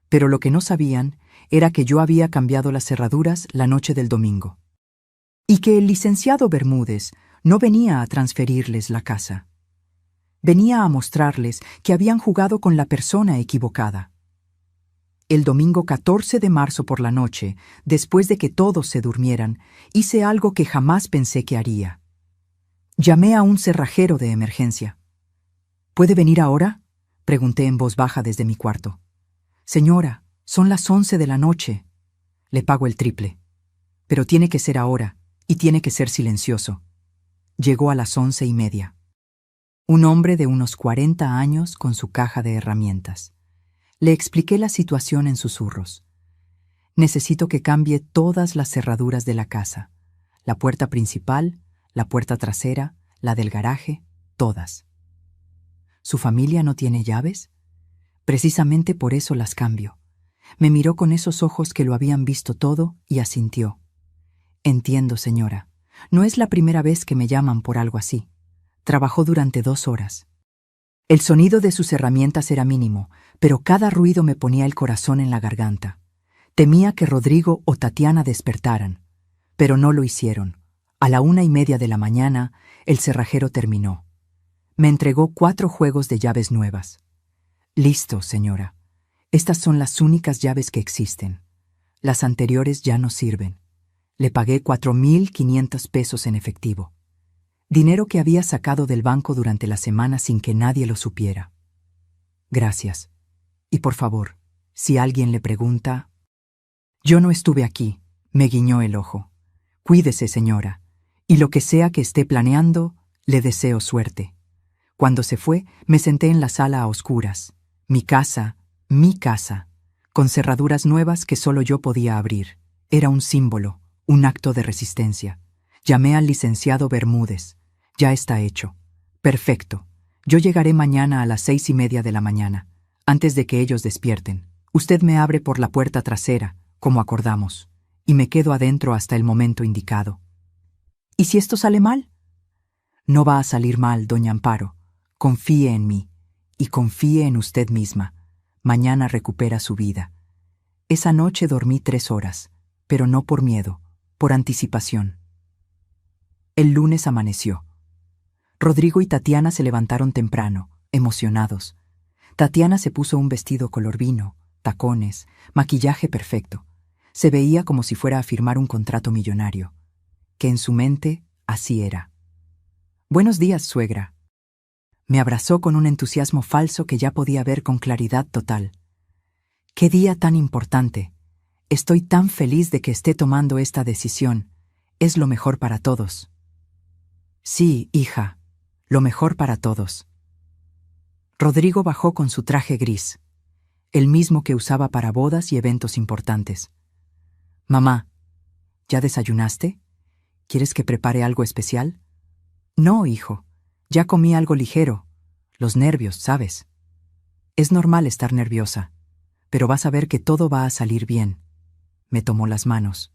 Pero lo que no sabían era que yo había cambiado las cerraduras la noche del domingo. Y que el licenciado Bermúdez no venía a transferirles la casa. Venía a mostrarles que habían jugado con la persona equivocada. El domingo 14 de marzo por la noche, después de que todos se durmieran, hice algo que jamás pensé que haría. Llamé a un cerrajero de emergencia. «¿Puede venir ahora?», pregunté en voz baja desde mi cuarto. «Señora, Son las 11 de la noche. Le pago el triple. Pero tiene que ser ahora, y tiene que ser silencioso. Llegó a las 11:30. Un hombre de unos 40 años con su caja de herramientas. Le expliqué la situación en susurros. Necesito que cambie todas las cerraduras de la casa. La puerta principal, la puerta trasera, la del garaje, todas. ¿Su familia no tiene llaves? Precisamente por eso las cambio. Me miró con esos ojos que lo habían visto todo y asintió. Entiendo, señora. No es la primera vez que me llaman por algo así. Trabajó durante 2 horas. El sonido de sus herramientas era mínimo, pero cada ruido me ponía el corazón en la garganta. Temía que Rodrigo o Tatiana despertaran, pero no lo hicieron. A la 1:30 de la mañana, el cerrajero terminó. Me entregó 4 juegos de llaves nuevas. Listo, señora. Estas son las únicas llaves que existen. Las anteriores ya no sirven. Le pagué 4,500 pesos en efectivo. Dinero que había sacado del banco durante la semana sin que nadie lo supiera. Gracias. Y por favor, si alguien le pregunta... Yo no estuve aquí, me guiñó el ojo. Cuídese, señora, y lo que sea que esté planeando, le deseo suerte. Cuando se fue, me senté en la sala a oscuras. Mi casa, con cerraduras nuevas que solo yo podía abrir. Era un símbolo, un acto de resistencia. Llamé al licenciado Bermúdez. Ya está hecho. Perfecto. Yo llegaré mañana a las 6:30 de la mañana, antes de que ellos despierten. Usted me abre por la puerta trasera, como acordamos, y me quedo adentro hasta el momento indicado. ¿Y si esto sale mal? No va a salir mal, doña Amparo. Confíe en mí, y confíe en usted misma. Mañana recupera su vida. Esa noche dormí 3 horas, pero no por miedo, por anticipación. El lunes amaneció. Rodrigo y Tatiana se levantaron temprano, emocionados. Tatiana se puso un vestido color vino, tacones, maquillaje perfecto. Se veía como si fuera a firmar un contrato millonario, que en su mente así era. Buenos días, suegra. Me abrazó con un entusiasmo falso que ya podía ver con claridad total. ¡Qué día tan importante! Estoy tan feliz de que esté tomando esta decisión. Es lo mejor para todos. Sí, hija, lo mejor para todos. Rodrigo bajó con su traje gris, el mismo que usaba para bodas y eventos importantes. Mamá, ¿ya desayunaste? ¿Quieres que prepare algo especial? No, hijo, ya comí algo ligero. Los nervios, ¿sabes? Es normal estar nerviosa, pero vas a ver que todo va a salir bien. Me tomó las manos.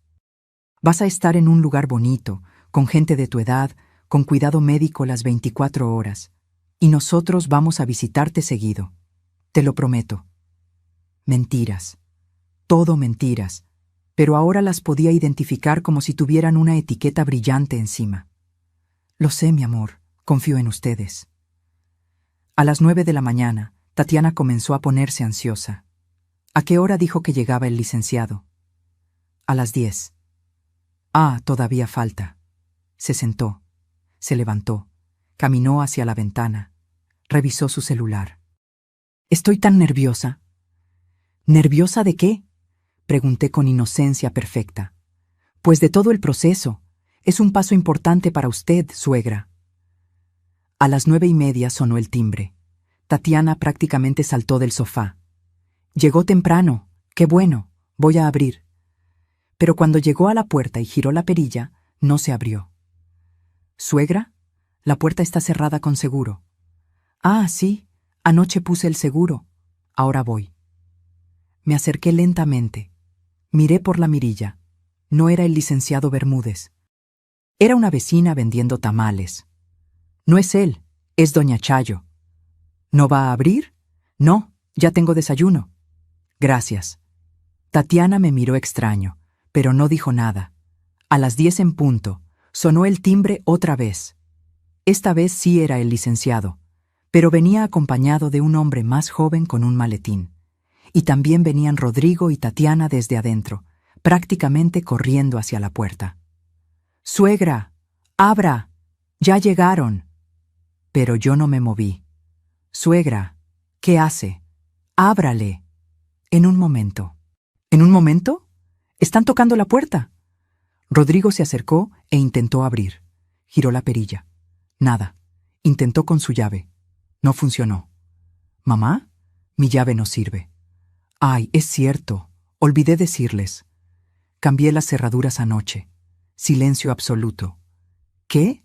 Vas a estar en un lugar bonito, con gente de tu edad, con cuidado médico las 24 horas. Y nosotros vamos a visitarte seguido. Te lo prometo. Mentiras. Todo mentiras. Pero ahora las podía identificar como si tuvieran una etiqueta brillante encima. Lo sé, mi amor. Confío en ustedes. A las 9 de la mañana, Tatiana comenzó a ponerse ansiosa. ¿A qué hora dijo que llegaba el licenciado? A las 10. Ah, todavía falta. Se sentó, se levantó, caminó hacia la ventana, revisó su celular. Estoy tan nerviosa. ¿Nerviosa de qué? Pregunté con inocencia perfecta. Pues de todo el proceso. Es un paso importante para usted, suegra. A las 9:30 sonó el timbre. Tatiana prácticamente saltó del sofá. Llegó temprano. ¡Qué bueno! Voy a abrir. Pero cuando llegó a la puerta y giró la perilla, no se abrió. ¿Suegra? La puerta está cerrada con seguro. Ah, sí. Anoche puse el seguro. Ahora voy. Me acerqué lentamente. Miré por la mirilla. No era el licenciado Bermúdez. Era una vecina vendiendo tamales. No es él, es doña Chayo. ¿No va a abrir? No, ya tengo desayuno. Gracias. Tatiana me miró extraño, pero no dijo nada. A las 10 en punto, sonó el timbre otra vez. Esta vez sí era el licenciado, pero venía acompañado de un hombre más joven con un maletín. Y también venían Rodrigo y Tatiana desde adentro, prácticamente corriendo hacia la puerta. «¡Suegra! ¡Abra! ¡Ya llegaron!». Pero yo no me moví. «Suegra, ¿qué hace? ¡Ábrale!». En un momento, En un momento, están tocando la puerta. Rodrigo se acercó e intentó abrir. Giró la perilla. Nada. Intentó con su llave. No funcionó. «Mamá, mi llave no sirve». «Ay, es cierto. Olvidé decirles. Cambié las cerraduras anoche». Silencio absoluto. «¿Qué?».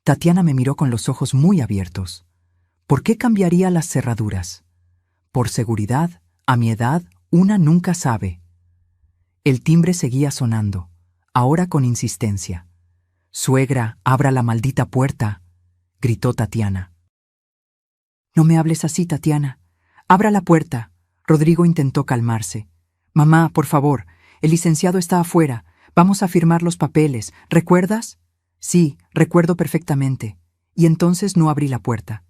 Tatiana me miró con los ojos muy abiertos. «¿Por qué cambiaría las cerraduras?». «Por seguridad, a mi edad, una nunca sabe». El timbre seguía sonando, ahora con insistencia. «Suegra, abra la maldita puerta», gritó Tatiana. «No me hables así, Tatiana. Abra la puerta». Rodrigo intentó calmarse. «Mamá, por favor, el licenciado está afuera. Vamos a firmar los papeles. ¿Recuerdas?». «Sí, recuerdo perfectamente». Y entonces no abrí la puerta.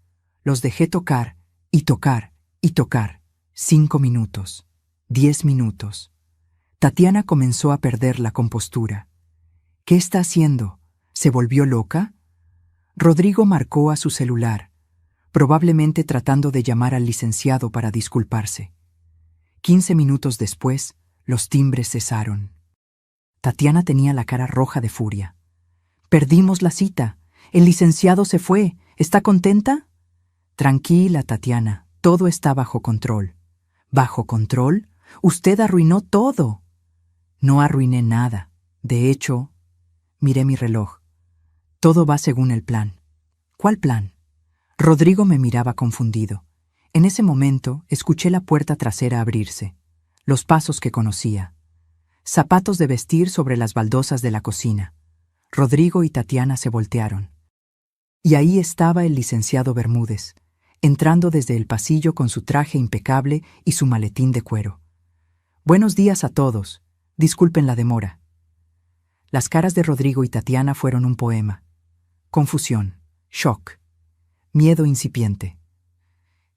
Los dejé tocar, y tocar, y tocar. 5 minutos. 10 minutos. Tatiana comenzó a perder la compostura. «¿Qué está haciendo? ¿Se volvió loca?». Rodrigo marcó a su celular, probablemente tratando de llamar al licenciado para disculparse. 15 minutos después, los timbres cesaron. Tatiana tenía la cara roja de furia. «Perdimos la cita. El licenciado se fue. ¿Está contenta?». «Tranquila, Tatiana. Todo está bajo control». «¿Bajo control? Usted arruinó todo». «No arruiné nada. De hecho, miré mi reloj. Todo va según el plan». «¿Cuál plan?». Rodrigo me miraba confundido. En ese momento escuché la puerta trasera abrirse. Los pasos que conocía. Zapatos de vestir sobre las baldosas de la cocina. Rodrigo y Tatiana se voltearon. Y ahí estaba el licenciado Bermúdez, entrando desde el pasillo con su traje impecable y su maletín de cuero. «Buenos días a todos. Disculpen la demora». Las caras de Rodrigo y Tatiana fueron un poema. Confusión, shock, miedo incipiente.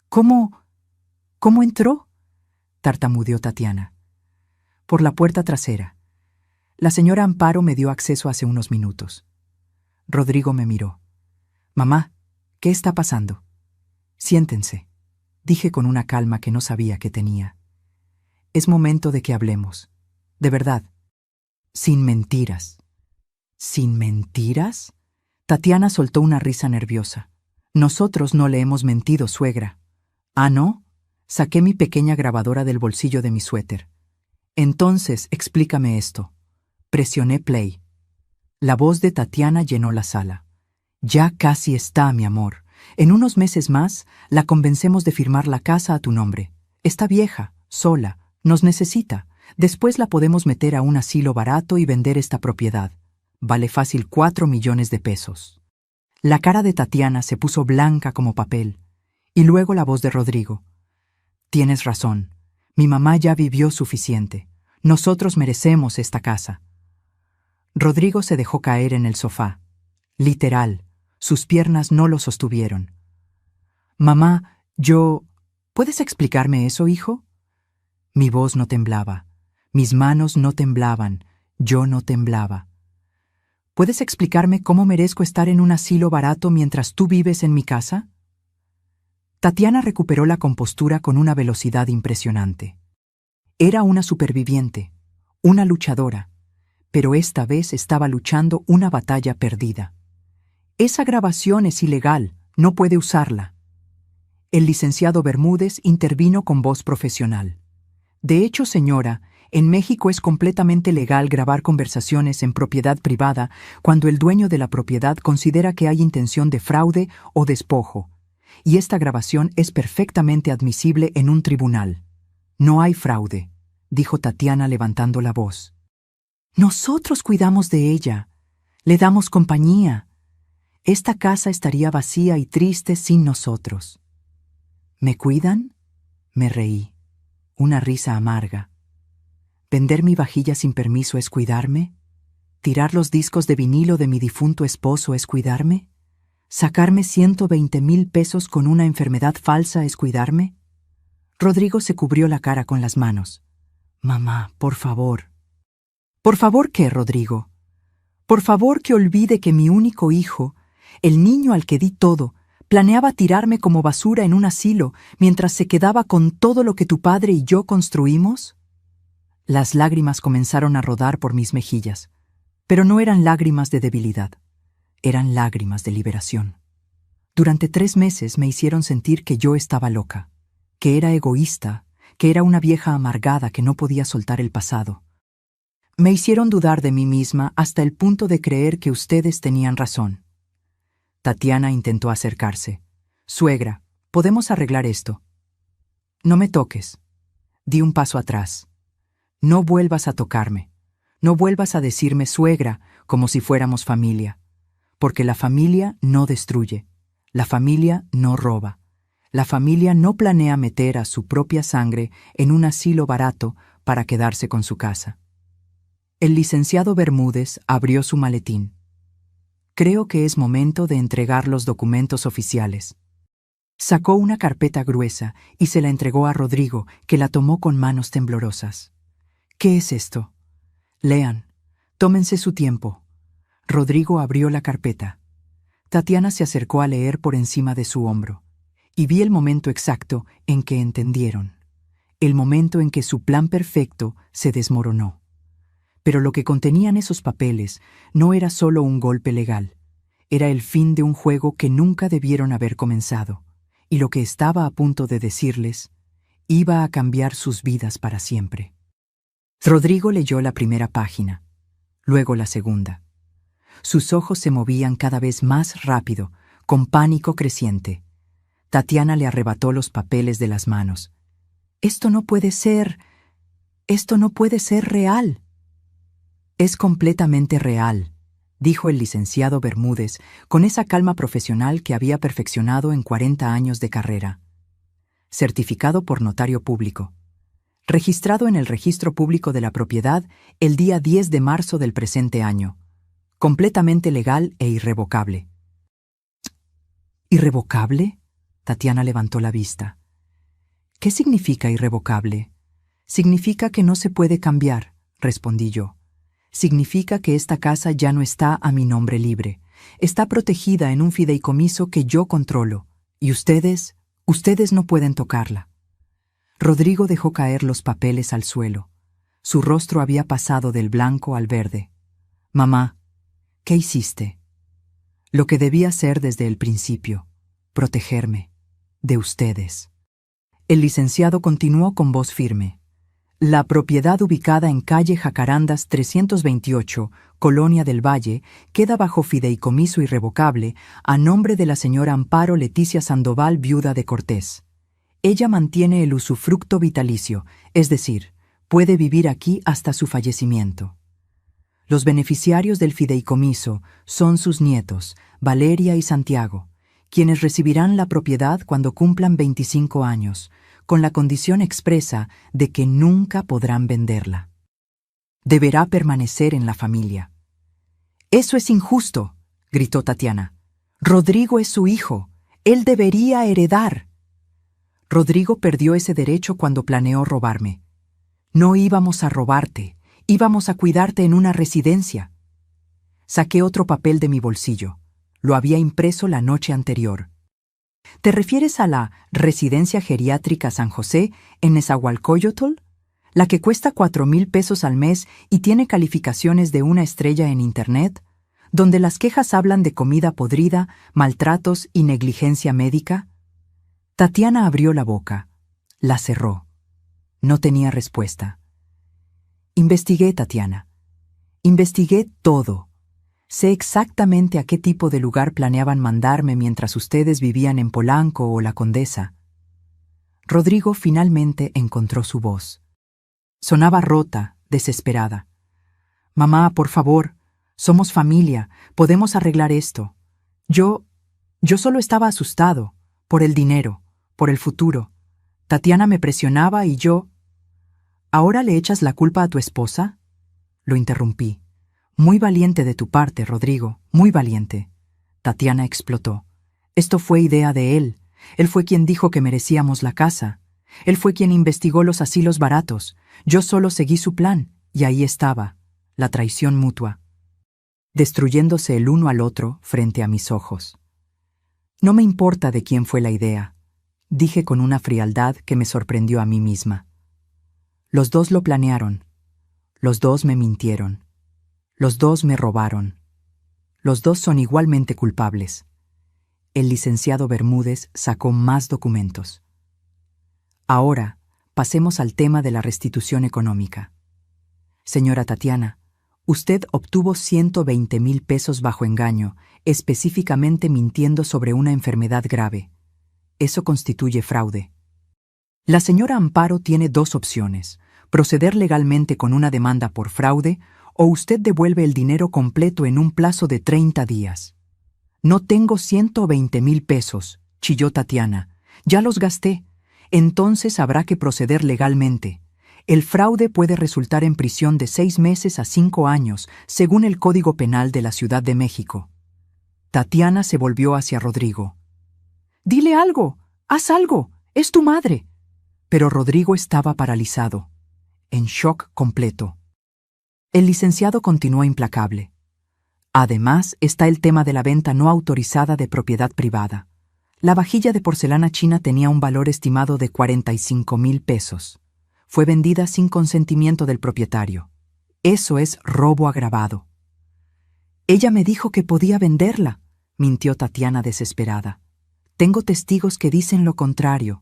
¿Cómo entró?», tartamudeó Tatiana. «Por la puerta trasera. La señora Amparo me dio acceso hace unos minutos». Rodrigo me miró. «Mamá, ¿qué está pasando?». «Siéntense», dije con una calma que no sabía que tenía. «Es momento de que hablemos. De verdad. Sin mentiras». «¿Sin mentiras?». Tatiana soltó una risa nerviosa. «Nosotros no le hemos mentido, suegra». «¿Ah, no?». Saqué mi pequeña grabadora del bolsillo de mi suéter. «Entonces, explícame esto». Presioné play. La voz de Tatiana llenó la sala. «Ya casi está, mi amor. En unos meses más, la convencemos de firmar la casa a tu nombre. Está vieja, sola, nos necesita. Después la podemos meter a un asilo barato y vender esta propiedad. Vale fácil 4 millones de pesos». La cara de Tatiana se puso blanca como papel. Y luego la voz de Rodrigo. «Tienes razón. Mi mamá ya vivió suficiente. Nosotros merecemos esta casa». Rodrigo se dejó caer en el sofá. Literal, sus piernas no lo sostuvieron. «Mamá, ¿Puedes explicarme eso, hijo?». Mi voz no temblaba. Mis manos no temblaban. Yo no temblaba. «¿Puedes explicarme cómo merezco estar en un asilo barato mientras tú vives en mi casa?». Tatiana recuperó la compostura con una velocidad impresionante. Era una superviviente, una luchadora, pero esta vez estaba luchando una batalla perdida. «Esa grabación es ilegal, no puede usarla». El licenciado Bermúdez intervino con voz profesional. «De hecho, señora, en México es completamente legal grabar conversaciones en propiedad privada cuando el dueño de la propiedad considera que hay intención de fraude o despojo, y esta grabación es perfectamente admisible en un tribunal». «No hay fraude», dijo Tatiana levantando la voz. «Nosotros cuidamos de ella, le damos compañía. Esta casa estaría vacía y triste sin nosotros». «¿Me cuidan?». Me reí. Una risa amarga. ¿Vender mi vajilla sin permiso es cuidarme? ¿Tirar los discos de vinilo de mi difunto esposo es cuidarme? ¿Sacarme 120,000 pesos con una enfermedad falsa es cuidarme? Rodrigo se cubrió la cara con las manos. «Mamá, por favor». «¿Por favor qué, Rodrigo?». «Por favor que olvide que mi único hijo, el niño al que di todo, planeaba tirarme como basura en un asilo mientras se quedaba con todo lo que tu padre y yo construimos». Las lágrimas comenzaron a rodar por mis mejillas, pero no eran lágrimas de debilidad, eran lágrimas de liberación. Durante 3 meses me hicieron sentir que yo estaba loca, que era egoísta, que era una vieja amargada que no podía soltar el pasado. Me hicieron dudar de mí misma hasta el punto de creer que ustedes tenían razón. Tatiana intentó acercarse. «Suegra, ¿podemos arreglar esto?» «No me toques». Di un paso atrás. «No vuelvas a tocarme. No vuelvas a decirme suegra como si fuéramos familia. Porque la familia no destruye. La familia no roba. La familia no planea meter a su propia sangre en un asilo barato para quedarse con su casa». El licenciado Bermúdez abrió su maletín. «Creo que es momento de entregar los documentos oficiales». Sacó una carpeta gruesa y se la entregó a Rodrigo, que la tomó con manos temblorosas. «¿Qué es esto?» «Lean. Tómense su tiempo». Rodrigo abrió la carpeta. Tatiana se acercó a leer por encima de su hombro, y vi el momento exacto en que entendieron, el momento en que su plan perfecto se desmoronó. Pero lo que contenían esos papeles no era solo un golpe legal, era el fin de un juego que nunca debieron haber comenzado, y lo que estaba a punto de decirles iba a cambiar sus vidas para siempre. Rodrigo leyó la primera página, luego la segunda. Sus ojos se movían cada vez más rápido, con pánico creciente. Tatiana le arrebató los papeles de las manos. «Esto no puede ser real». «Es completamente real», dijo el licenciado Bermúdez con esa calma profesional que había perfeccionado en 40 años de carrera. Certificado por notario público. Registrado en el Registro Público de la Propiedad el día 10 de marzo del presente año. Completamente legal e irrevocable. ¿Irrevocable? Tatiana levantó la vista. ¿Qué significa irrevocable? Significa que no se puede cambiar, respondí yo. Significa que esta casa ya no está a mi nombre libre. Está protegida en un fideicomiso que yo controlo. Y ustedes no pueden tocarla. Rodrigo dejó caer los papeles al suelo. Su rostro había pasado del blanco al verde. «Mamá, ¿qué hiciste?» «Lo que debía hacer desde el principio. Protegerme. De ustedes». El licenciado continuó con voz firme. «La propiedad ubicada en calle Jacarandas 328, Colonia del Valle, queda bajo fideicomiso irrevocable a nombre de la señora Amparo Leticia Sandoval, viuda de Cortés. Ella mantiene el usufructo vitalicio, es decir, puede vivir aquí hasta su fallecimiento. Los beneficiarios del fideicomiso son sus nietos, Valeria y Santiago, quienes recibirán la propiedad cuando cumplan 25 años, con la condición expresa de que nunca podrán venderla. Deberá permanecer en la familia». «Eso es injusto», gritó Tatiana. «Rodrigo es su hijo. Él debería heredar». «Rodrigo perdió ese derecho cuando planeó robarme. No íbamos a robarte, íbamos a cuidarte en una residencia». Saqué otro papel de mi bolsillo. Lo había impreso la noche anterior. «¿Te refieres a la Residencia Geriátrica San José en Nezahualcóyotl? ¿La que cuesta 4,000 pesos al mes y tiene calificaciones de 1 estrella en Internet? ¿Donde las quejas hablan de comida podrida, maltratos y negligencia médica?» Tatiana abrió la boca. La cerró. No tenía respuesta. «Investigué, Tatiana. Investigué todo. Sé exactamente a qué tipo de lugar planeaban mandarme mientras ustedes vivían en Polanco o La Condesa». Rodrigo finalmente encontró su voz. Sonaba rota, desesperada. «Mamá, por favor, somos familia, podemos arreglar esto. Yo solo estaba asustado, por el dinero, por el futuro. Tatiana me presionaba y yo...» «¿Ahora le echas la culpa a tu esposa?», lo interrumpí. «Muy valiente de tu parte, Rodrigo, muy valiente». Tatiana explotó. «Esto fue idea de él. Él fue quien dijo que merecíamos la casa. Él fue quien investigó los asilos baratos. Yo solo seguí su plan, y ahí estaba, la traición mutua. Destruyéndose el uno al otro frente a mis ojos. No me importa de quién fue la idea», dije con una frialdad que me sorprendió a mí misma. «Los dos lo planearon, Los dos me mintieron. Los dos me robaron. Los dos son igualmente culpables. El licenciado Bermúdez sacó más documentos. Ahora, pasemos al tema de la restitución económica. Señora Tatiana, usted obtuvo 120,000 pesos bajo engaño, específicamente mintiendo sobre una enfermedad grave. Eso constituye fraude. La señora Amparo tiene dos opciones: proceder legalmente con una demanda por fraude o usted devuelve el dinero completo en un plazo de 30 días. No tengo 120,000 pesos, chilló Tatiana. Ya los gasté. Entonces habrá que proceder legalmente. El fraude puede resultar en prisión de 6 meses a 5 años, según el Código Penal de la Ciudad de México. Tatiana se volvió hacia Rodrigo. «Dile algo, haz algo, es tu madre». Pero Rodrigo estaba paralizado, en shock completo. El licenciado continuó implacable. Además, está el tema de la venta no autorizada de propiedad privada. La vajilla de porcelana china tenía un valor estimado de 45,000 pesos. Fue vendida sin consentimiento del propietario. Eso es robo agravado. Ella me dijo que podía venderla, mintió Tatiana desesperada. Tengo testigos que dicen lo contrario.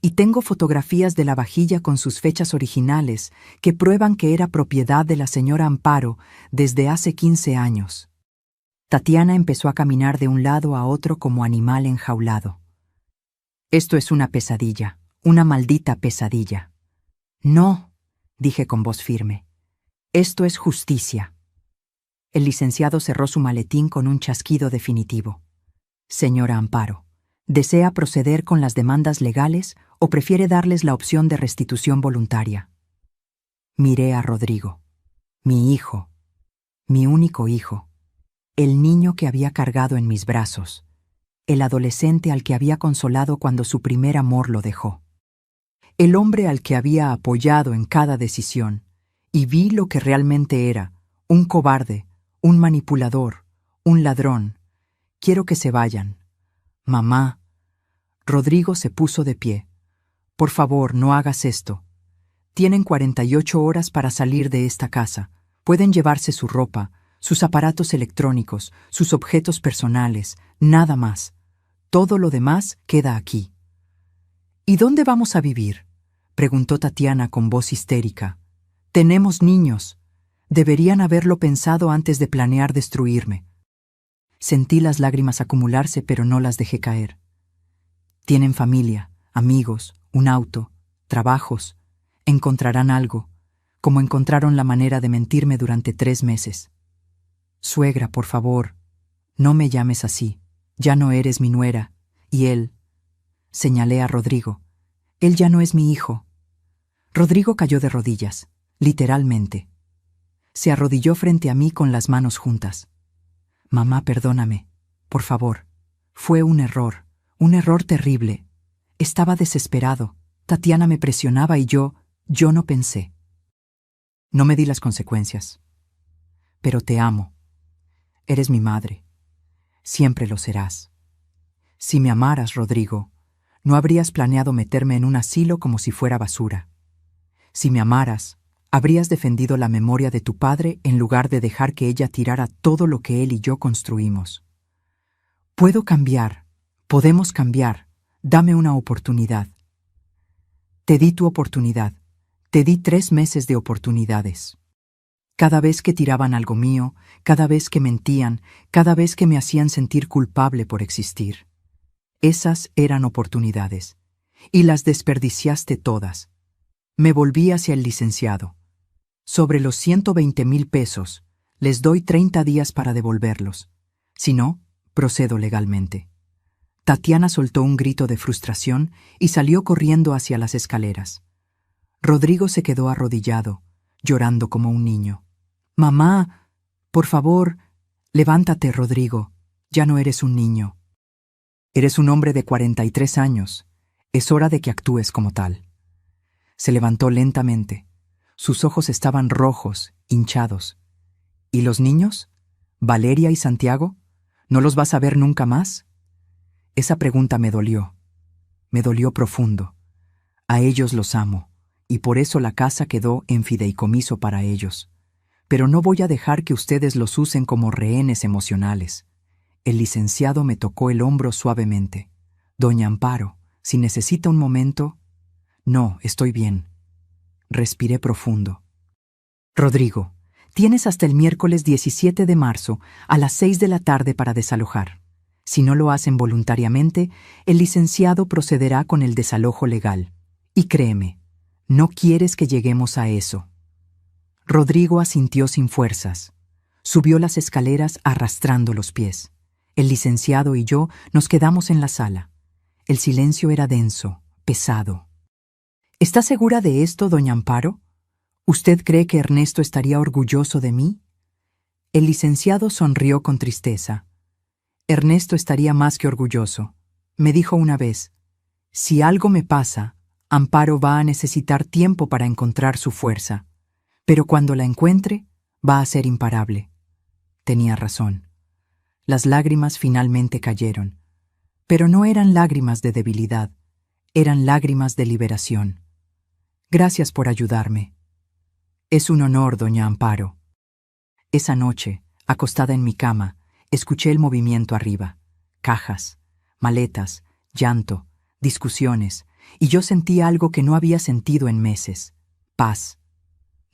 Y tengo fotografías de la vajilla con sus fechas originales que prueban que era propiedad de la señora Amparo desde hace 15 años. Tatiana empezó a caminar de un lado a otro como animal enjaulado. Esto es una pesadilla, una maldita pesadilla. No, dije con voz firme. Esto es justicia. El licenciado cerró su maletín con un chasquido definitivo. Señora Amparo, ¿desea proceder con las demandas legales o prefiere darles la opción de restitución voluntaria? Miré a Rodrigo, mi hijo, mi único hijo. El niño que había cargado en mis brazos, el adolescente al que había consolado cuando su primer amor lo dejó, el hombre al que había apoyado en cada decisión, y vi lo que realmente era: un cobarde, un manipulador, un ladrón. Quiero que se vayan. Mamá. Rodrigo se puso de pie. Por favor, no hagas esto. Tienen 48 horas para salir de esta casa. Pueden llevarse su ropa, sus aparatos electrónicos, sus objetos personales, nada más. Todo lo demás queda aquí. ¿Y dónde vamos a vivir?, preguntó Tatiana con voz histérica. Tenemos niños. Deberían haberlo pensado antes de planear destruirme. Sentí las lágrimas acumularse, pero no las dejé caer. Tienen familia, amigos, un auto, trabajos. Encontrarán algo, como encontraron la manera de mentirme durante 3 meses. Suegra, por favor, no me llames así. Ya no eres mi nuera. Y él, señalé a Rodrigo, él ya no es mi hijo. Rodrigo cayó de rodillas, literalmente. Se arrodilló frente a mí con las manos juntas. Mamá, perdóname, por favor. Fue un error terrible. Estaba desesperado. Tatiana me presionaba y yo no pensé. No me di las consecuencias. Pero te amo. Eres mi madre. Siempre lo serás. Si me amaras, Rodrigo, no habrías planeado meterme en un asilo como si fuera basura. Si me amaras, habrías defendido la memoria de tu padre en lugar de dejar que ella tirara todo lo que él y yo construimos. Puedo cambiar. Podemos cambiar. Dame una oportunidad. Te di tu oportunidad. Te di 3 meses de oportunidades. Cada vez que tiraban algo mío, cada vez que mentían, cada vez que me hacían sentir culpable por existir. Esas eran oportunidades. Y las desperdiciaste todas. Me volví hacia el licenciado. Sobre los 120,000 pesos, les doy 30 días para devolverlos. Si no, procedo legalmente. Tatiana soltó un grito de frustración y salió corriendo hacia las escaleras. Rodrigo se quedó arrodillado, llorando como un niño. Mamá, por favor, levántate, Rodrigo. Ya no eres un niño. Eres un hombre de 43 años. Es hora de que actúes como tal. Se levantó lentamente. Sus ojos estaban rojos, hinchados. ¿Y los niños? ¿Valeria y Santiago? ¿No los vas a ver nunca más? Esa pregunta me dolió. Me dolió profundo. A ellos los amo. y por eso la casa quedó en fideicomiso para ellos. Pero no voy a dejar que ustedes los usen como rehenes emocionales. El licenciado me tocó el hombro suavemente. Doña Amparo, si necesita un momento... No, estoy bien. Respiré profundo. Rodrigo, tienes hasta el miércoles 17 de marzo a las 6 de la tarde para desalojar. Si no lo hacen voluntariamente, el licenciado procederá con el desalojo legal. Y créeme, no quieres que lleguemos a eso. Rodrigo asintió sin fuerzas. Subió las escaleras arrastrando los pies. El licenciado y yo nos quedamos en la sala. El silencio era denso, pesado. ¿Está segura de esto, doña Amparo? ¿Usted cree que Ernesto estaría orgulloso de mí? El licenciado sonrió con tristeza. Ernesto estaría más que orgulloso. Me dijo una vez, si algo me pasa, Amparo va a necesitar tiempo para encontrar su fuerza, pero cuando la encuentre, va a ser imparable. Tenía razón. Las lágrimas finalmente cayeron, pero no eran lágrimas de debilidad, eran lágrimas de liberación. Gracias por ayudarme. Es un honor, doña Amparo. Esa noche, acostada en mi cama, escuché el movimiento arriba. Cajas, maletas, llanto, discusiones, y yo sentí algo que no había sentido en meses. Paz.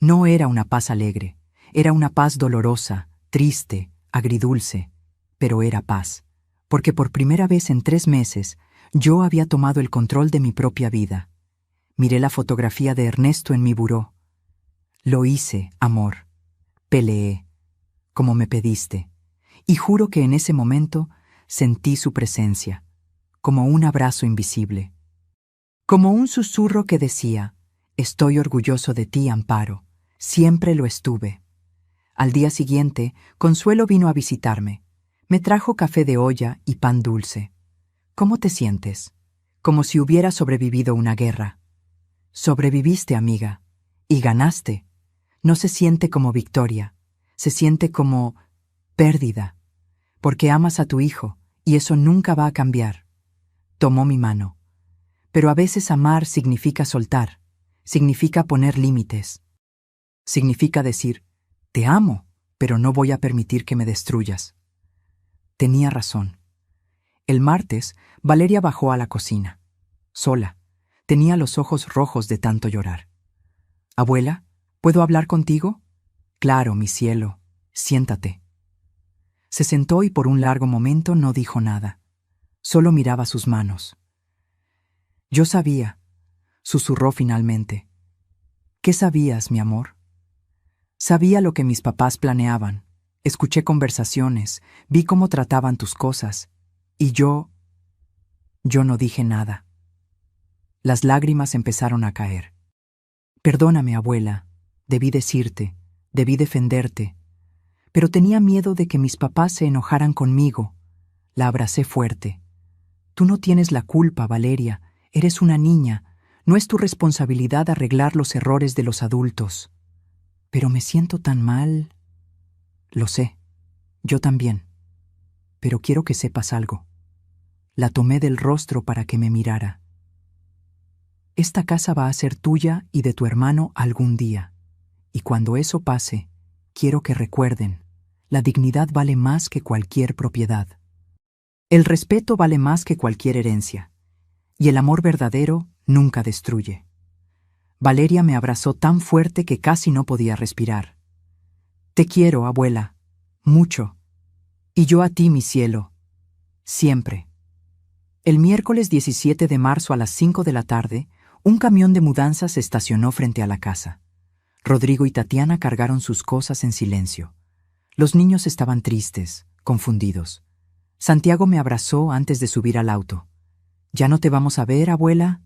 No era una paz alegre, era una paz dolorosa, triste, agridulce, pero era paz, porque por primera vez en 3 meses yo había tomado el control de mi propia vida. Miré la fotografía de Ernesto en mi buró. Lo hice, amor. Peleé, como me pediste, y juro que en ese momento sentí su presencia, como un abrazo invisible, como un susurro que decía, estoy orgulloso de ti, Amparo, siempre lo estuve. Al día siguiente, Consuelo vino a visitarme. Me trajo café de olla y pan dulce. ¿Cómo te sientes? Como si hubiera sobrevivido una guerra. Sobreviviste, amiga, y ganaste. No se siente como victoria, se siente como pérdida, porque amas a tu hijo, y eso nunca va a cambiar. Tomó mi mano. Pero a veces amar significa soltar, significa poner límites. Significa decir, te amo, pero no voy a permitir que me destruyas. Tenía razón. El martes, Valeria bajó a la cocina. Sola. Tenía los ojos rojos de tanto llorar. Abuela, ¿puedo hablar contigo? Claro, mi cielo. Siéntate. Se sentó y por un largo momento no dijo nada. Solo miraba sus manos. Yo sabía, susurró finalmente. ¿Qué sabías, mi amor? Sabía lo que mis papás planeaban. Escuché conversaciones, vi cómo trataban tus cosas. Y yo no dije nada. Las lágrimas empezaron a caer. Perdóname, abuela, debí decirte, debí defenderte, pero tenía miedo de que mis papás se enojaran conmigo. La abracé fuerte. Tú no tienes la culpa, Valeria, eres una niña, no es tu responsabilidad arreglar los errores de los adultos. Pero me siento tan mal. Lo sé, yo también. Pero quiero que sepas algo. La tomé del rostro para que me mirara. Esta casa va a ser tuya y de tu hermano algún día. Y cuando eso pase, quiero que recuerden, la dignidad vale más que cualquier propiedad. El respeto vale más que cualquier herencia. Y el amor verdadero nunca destruye. Valeria me abrazó tan fuerte que casi no podía respirar. Te quiero, abuela, mucho. Y yo a ti, mi cielo, siempre. El miércoles 17 de marzo a las 5 de la tarde, un camión de mudanzas se estacionó frente a la casa. Rodrigo y Tatiana cargaron sus cosas en silencio. Los niños estaban tristes, confundidos. Santiago me abrazó antes de subir al auto. ¿Ya no te vamos a ver, abuela?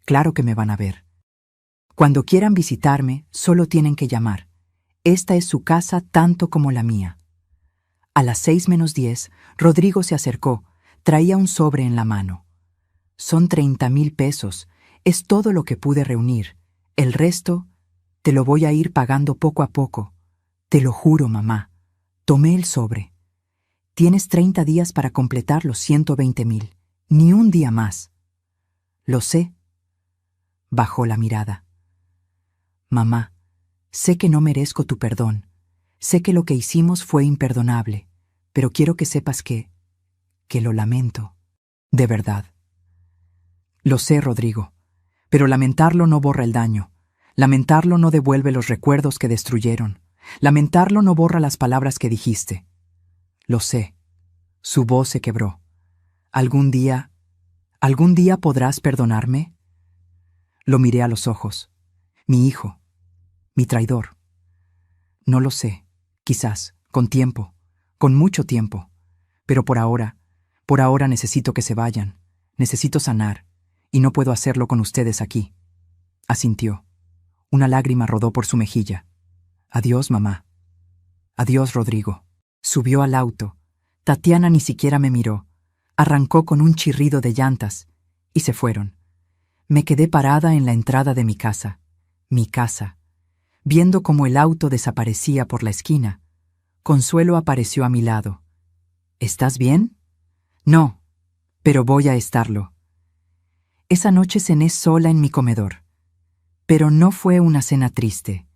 Claro que me van a ver. Cuando quieran visitarme, solo tienen que llamar. Esta es su casa tanto como la mía. A las 6:10, Rodrigo se acercó. Traía un sobre en la mano. Son 30,000 pesos. Es todo lo que pude reunir. El resto, te lo voy a ir pagando poco a poco. Te lo juro, mamá. Tomé el sobre. Tienes 30 días para completar los 120,000. Ni un día más. Lo sé. Bajó la mirada. Mamá, sé que no merezco tu perdón. Sé que lo que hicimos fue imperdonable, pero quiero que sepas que lo lamento. De verdad. Lo sé, Rodrigo, pero lamentarlo no borra el daño. Lamentarlo no devuelve los recuerdos que destruyeron. Lamentarlo no borra las palabras que dijiste. Lo sé. Su voz se quebró. ¿Algún día podrás perdonarme? Lo miré a los ojos. Mi hijo, mi traidor. No lo sé. Quizás, con tiempo, con mucho tiempo. Pero por ahora necesito que se vayan. Necesito sanar, y no puedo hacerlo con ustedes aquí. Asintió. Una lágrima rodó por su mejilla. Adiós, mamá. Adiós, Rodrigo. Subió al auto. Tatiana ni siquiera me miró. Arrancó con un chirrido de llantas, y se fueron. Me quedé parada en la entrada de mi casa, viendo cómo el auto desaparecía por la esquina. Consuelo apareció a mi lado. ¿Estás bien? No, pero voy a estarlo. Esa noche cené sola en mi comedor. Pero no fue una cena triste.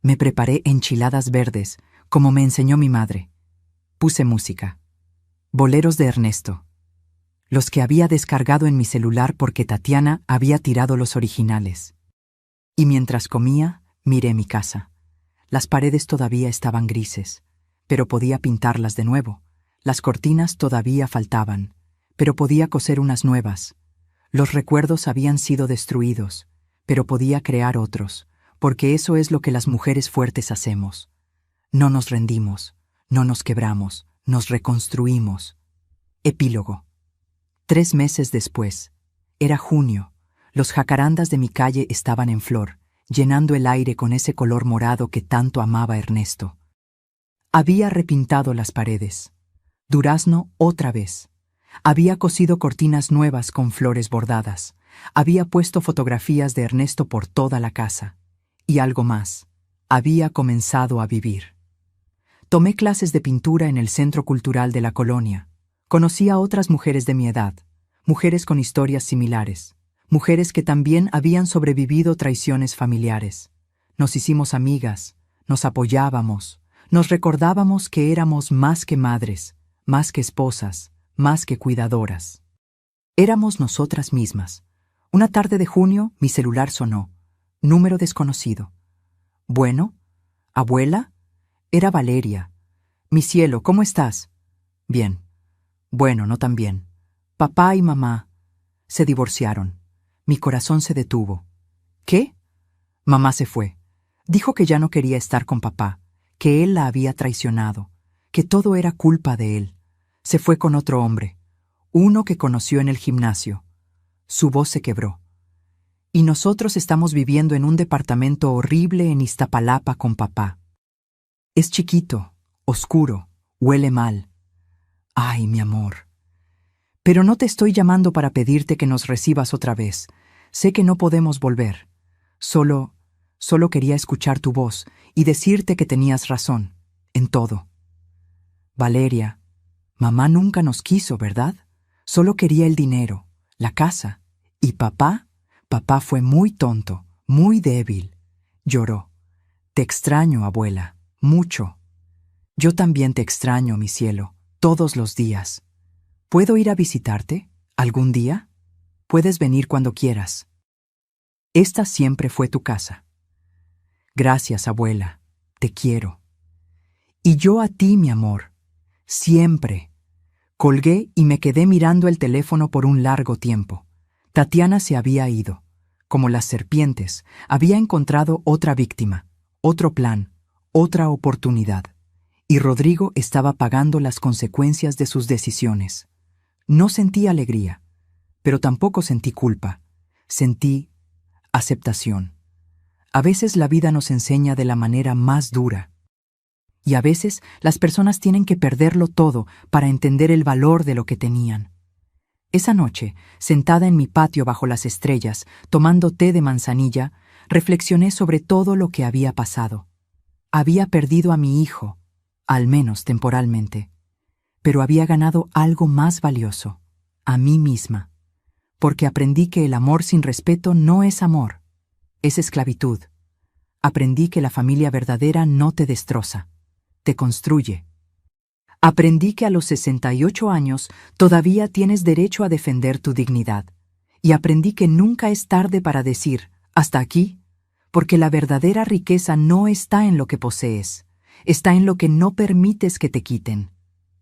Me preparé enchiladas verdes, como me enseñó mi madre. Puse música. Boleros de Ernesto. Los que había descargado en mi celular porque Tatiana había tirado los originales. Y mientras comía, miré mi casa. Las paredes todavía estaban grises, pero podía pintarlas de nuevo. Las cortinas todavía faltaban, pero podía coser unas nuevas. Los recuerdos habían sido destruidos, pero podía crear otros, porque eso es lo que las mujeres fuertes hacemos. No nos rendimos, no nos quebramos, nos reconstruimos. Epílogo. 3 meses después. Era junio. Los jacarandas de mi calle estaban en flor, llenando el aire con ese color morado que tanto amaba Ernesto. Había repintado las paredes. Durazno otra vez. Había cosido cortinas nuevas con flores bordadas. Había puesto fotografías de Ernesto por toda la casa. Y algo más. Había comenzado a vivir. Tomé clases de pintura en el Centro Cultural de la colonia. Conocí a otras mujeres de mi edad, mujeres con historias similares, mujeres que también habían sobrevivido traiciones familiares. Nos hicimos amigas, nos apoyábamos, nos recordábamos que éramos más que madres, más que esposas, más que cuidadoras. Éramos nosotras mismas. Una tarde de junio, mi celular sonó. Número desconocido. Bueno, abuela, era Valeria. Mi cielo, ¿cómo estás? Bien. Bueno, no tan bien. Papá y mamá se divorciaron. Mi corazón se detuvo. ¿Qué? Mamá se fue. Dijo que ya no quería estar con papá, que él la había traicionado, que todo era culpa de él. Se fue con otro hombre, uno que conoció en el gimnasio. Su voz se quebró. Y nosotros estamos viviendo en un departamento horrible en Iztapalapa con papá. Es chiquito, oscuro, huele mal. Ay, mi amor. Pero no te estoy llamando para pedirte que nos recibas otra vez. Sé que no podemos volver. Solo quería escuchar tu voz y decirte que tenías razón, en todo. Valeria, mamá nunca nos quiso, ¿verdad? Solo quería el dinero, la casa. Y papá fue muy tonto, muy débil. Lloró. Te extraño, abuela, mucho. Yo también te extraño, mi cielo, todos los días. ¿Puedo ir a visitarte algún día? Puedes venir cuando quieras. Esta siempre fue tu casa. Gracias, abuela, te quiero. Y yo a ti, mi amor, siempre. Colgué y me quedé mirando el teléfono por un largo tiempo. Tatiana se había ido. Como las serpientes, había encontrado otra víctima, otro plan, otra oportunidad. Y Rodrigo estaba pagando las consecuencias de sus decisiones. No sentí alegría, pero tampoco sentí culpa. Sentí aceptación. A veces la vida nos enseña de la manera más dura. Y a veces las personas tienen que perderlo todo para entender el valor de lo que tenían. Esa noche, sentada en mi patio bajo las estrellas, tomando té de manzanilla, reflexioné sobre todo lo que había pasado. Había perdido a mi hijo, al menos temporalmente, pero había ganado algo más valioso, a mí misma, porque aprendí que el amor sin respeto no es amor, es esclavitud. Aprendí que la familia verdadera no te destroza, te construye. Aprendí que a los 68 años todavía tienes derecho a defender tu dignidad. Y aprendí que nunca es tarde para decir, hasta aquí, porque la verdadera riqueza no está en lo que posees, está en lo que no permites que te quiten.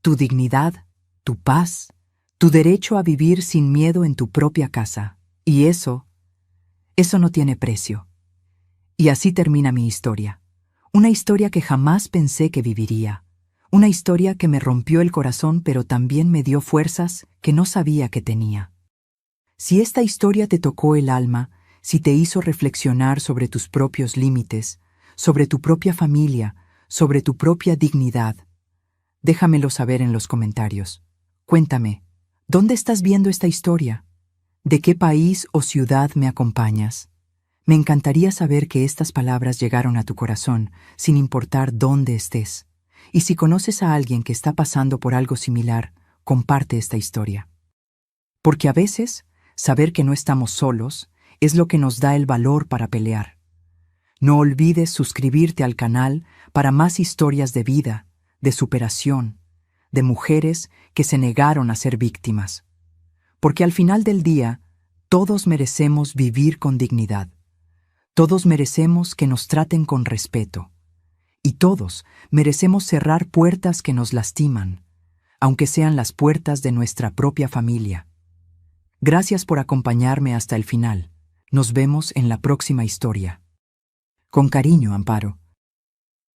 Tu dignidad, tu paz, tu derecho a vivir sin miedo en tu propia casa. Y eso no tiene precio. Y así termina mi historia. Una historia que jamás pensé que viviría. Una historia que me rompió el corazón, pero también me dio fuerzas que no sabía que tenía. Si esta historia te tocó el alma, si te hizo reflexionar sobre tus propios límites, sobre tu propia familia, sobre tu propia dignidad, déjamelo saber en los comentarios. Cuéntame, ¿dónde estás viendo esta historia? ¿De qué país o ciudad me acompañas? Me encantaría saber que estas palabras llegaron a tu corazón, sin importar dónde estés. Y si conoces a alguien que está pasando por algo similar, comparte esta historia. Porque a veces, saber que no estamos solos es lo que nos da el valor para pelear. No olvides suscribirte al canal para más historias de vida, de superación, de mujeres que se negaron a ser víctimas. Porque al final del día, todos merecemos vivir con dignidad. Todos merecemos que nos traten con respeto. Y todos merecemos cerrar puertas que nos lastiman, aunque sean las puertas de nuestra propia familia. Gracias por acompañarme hasta el final. Nos vemos en la próxima historia. Con cariño, Amparo.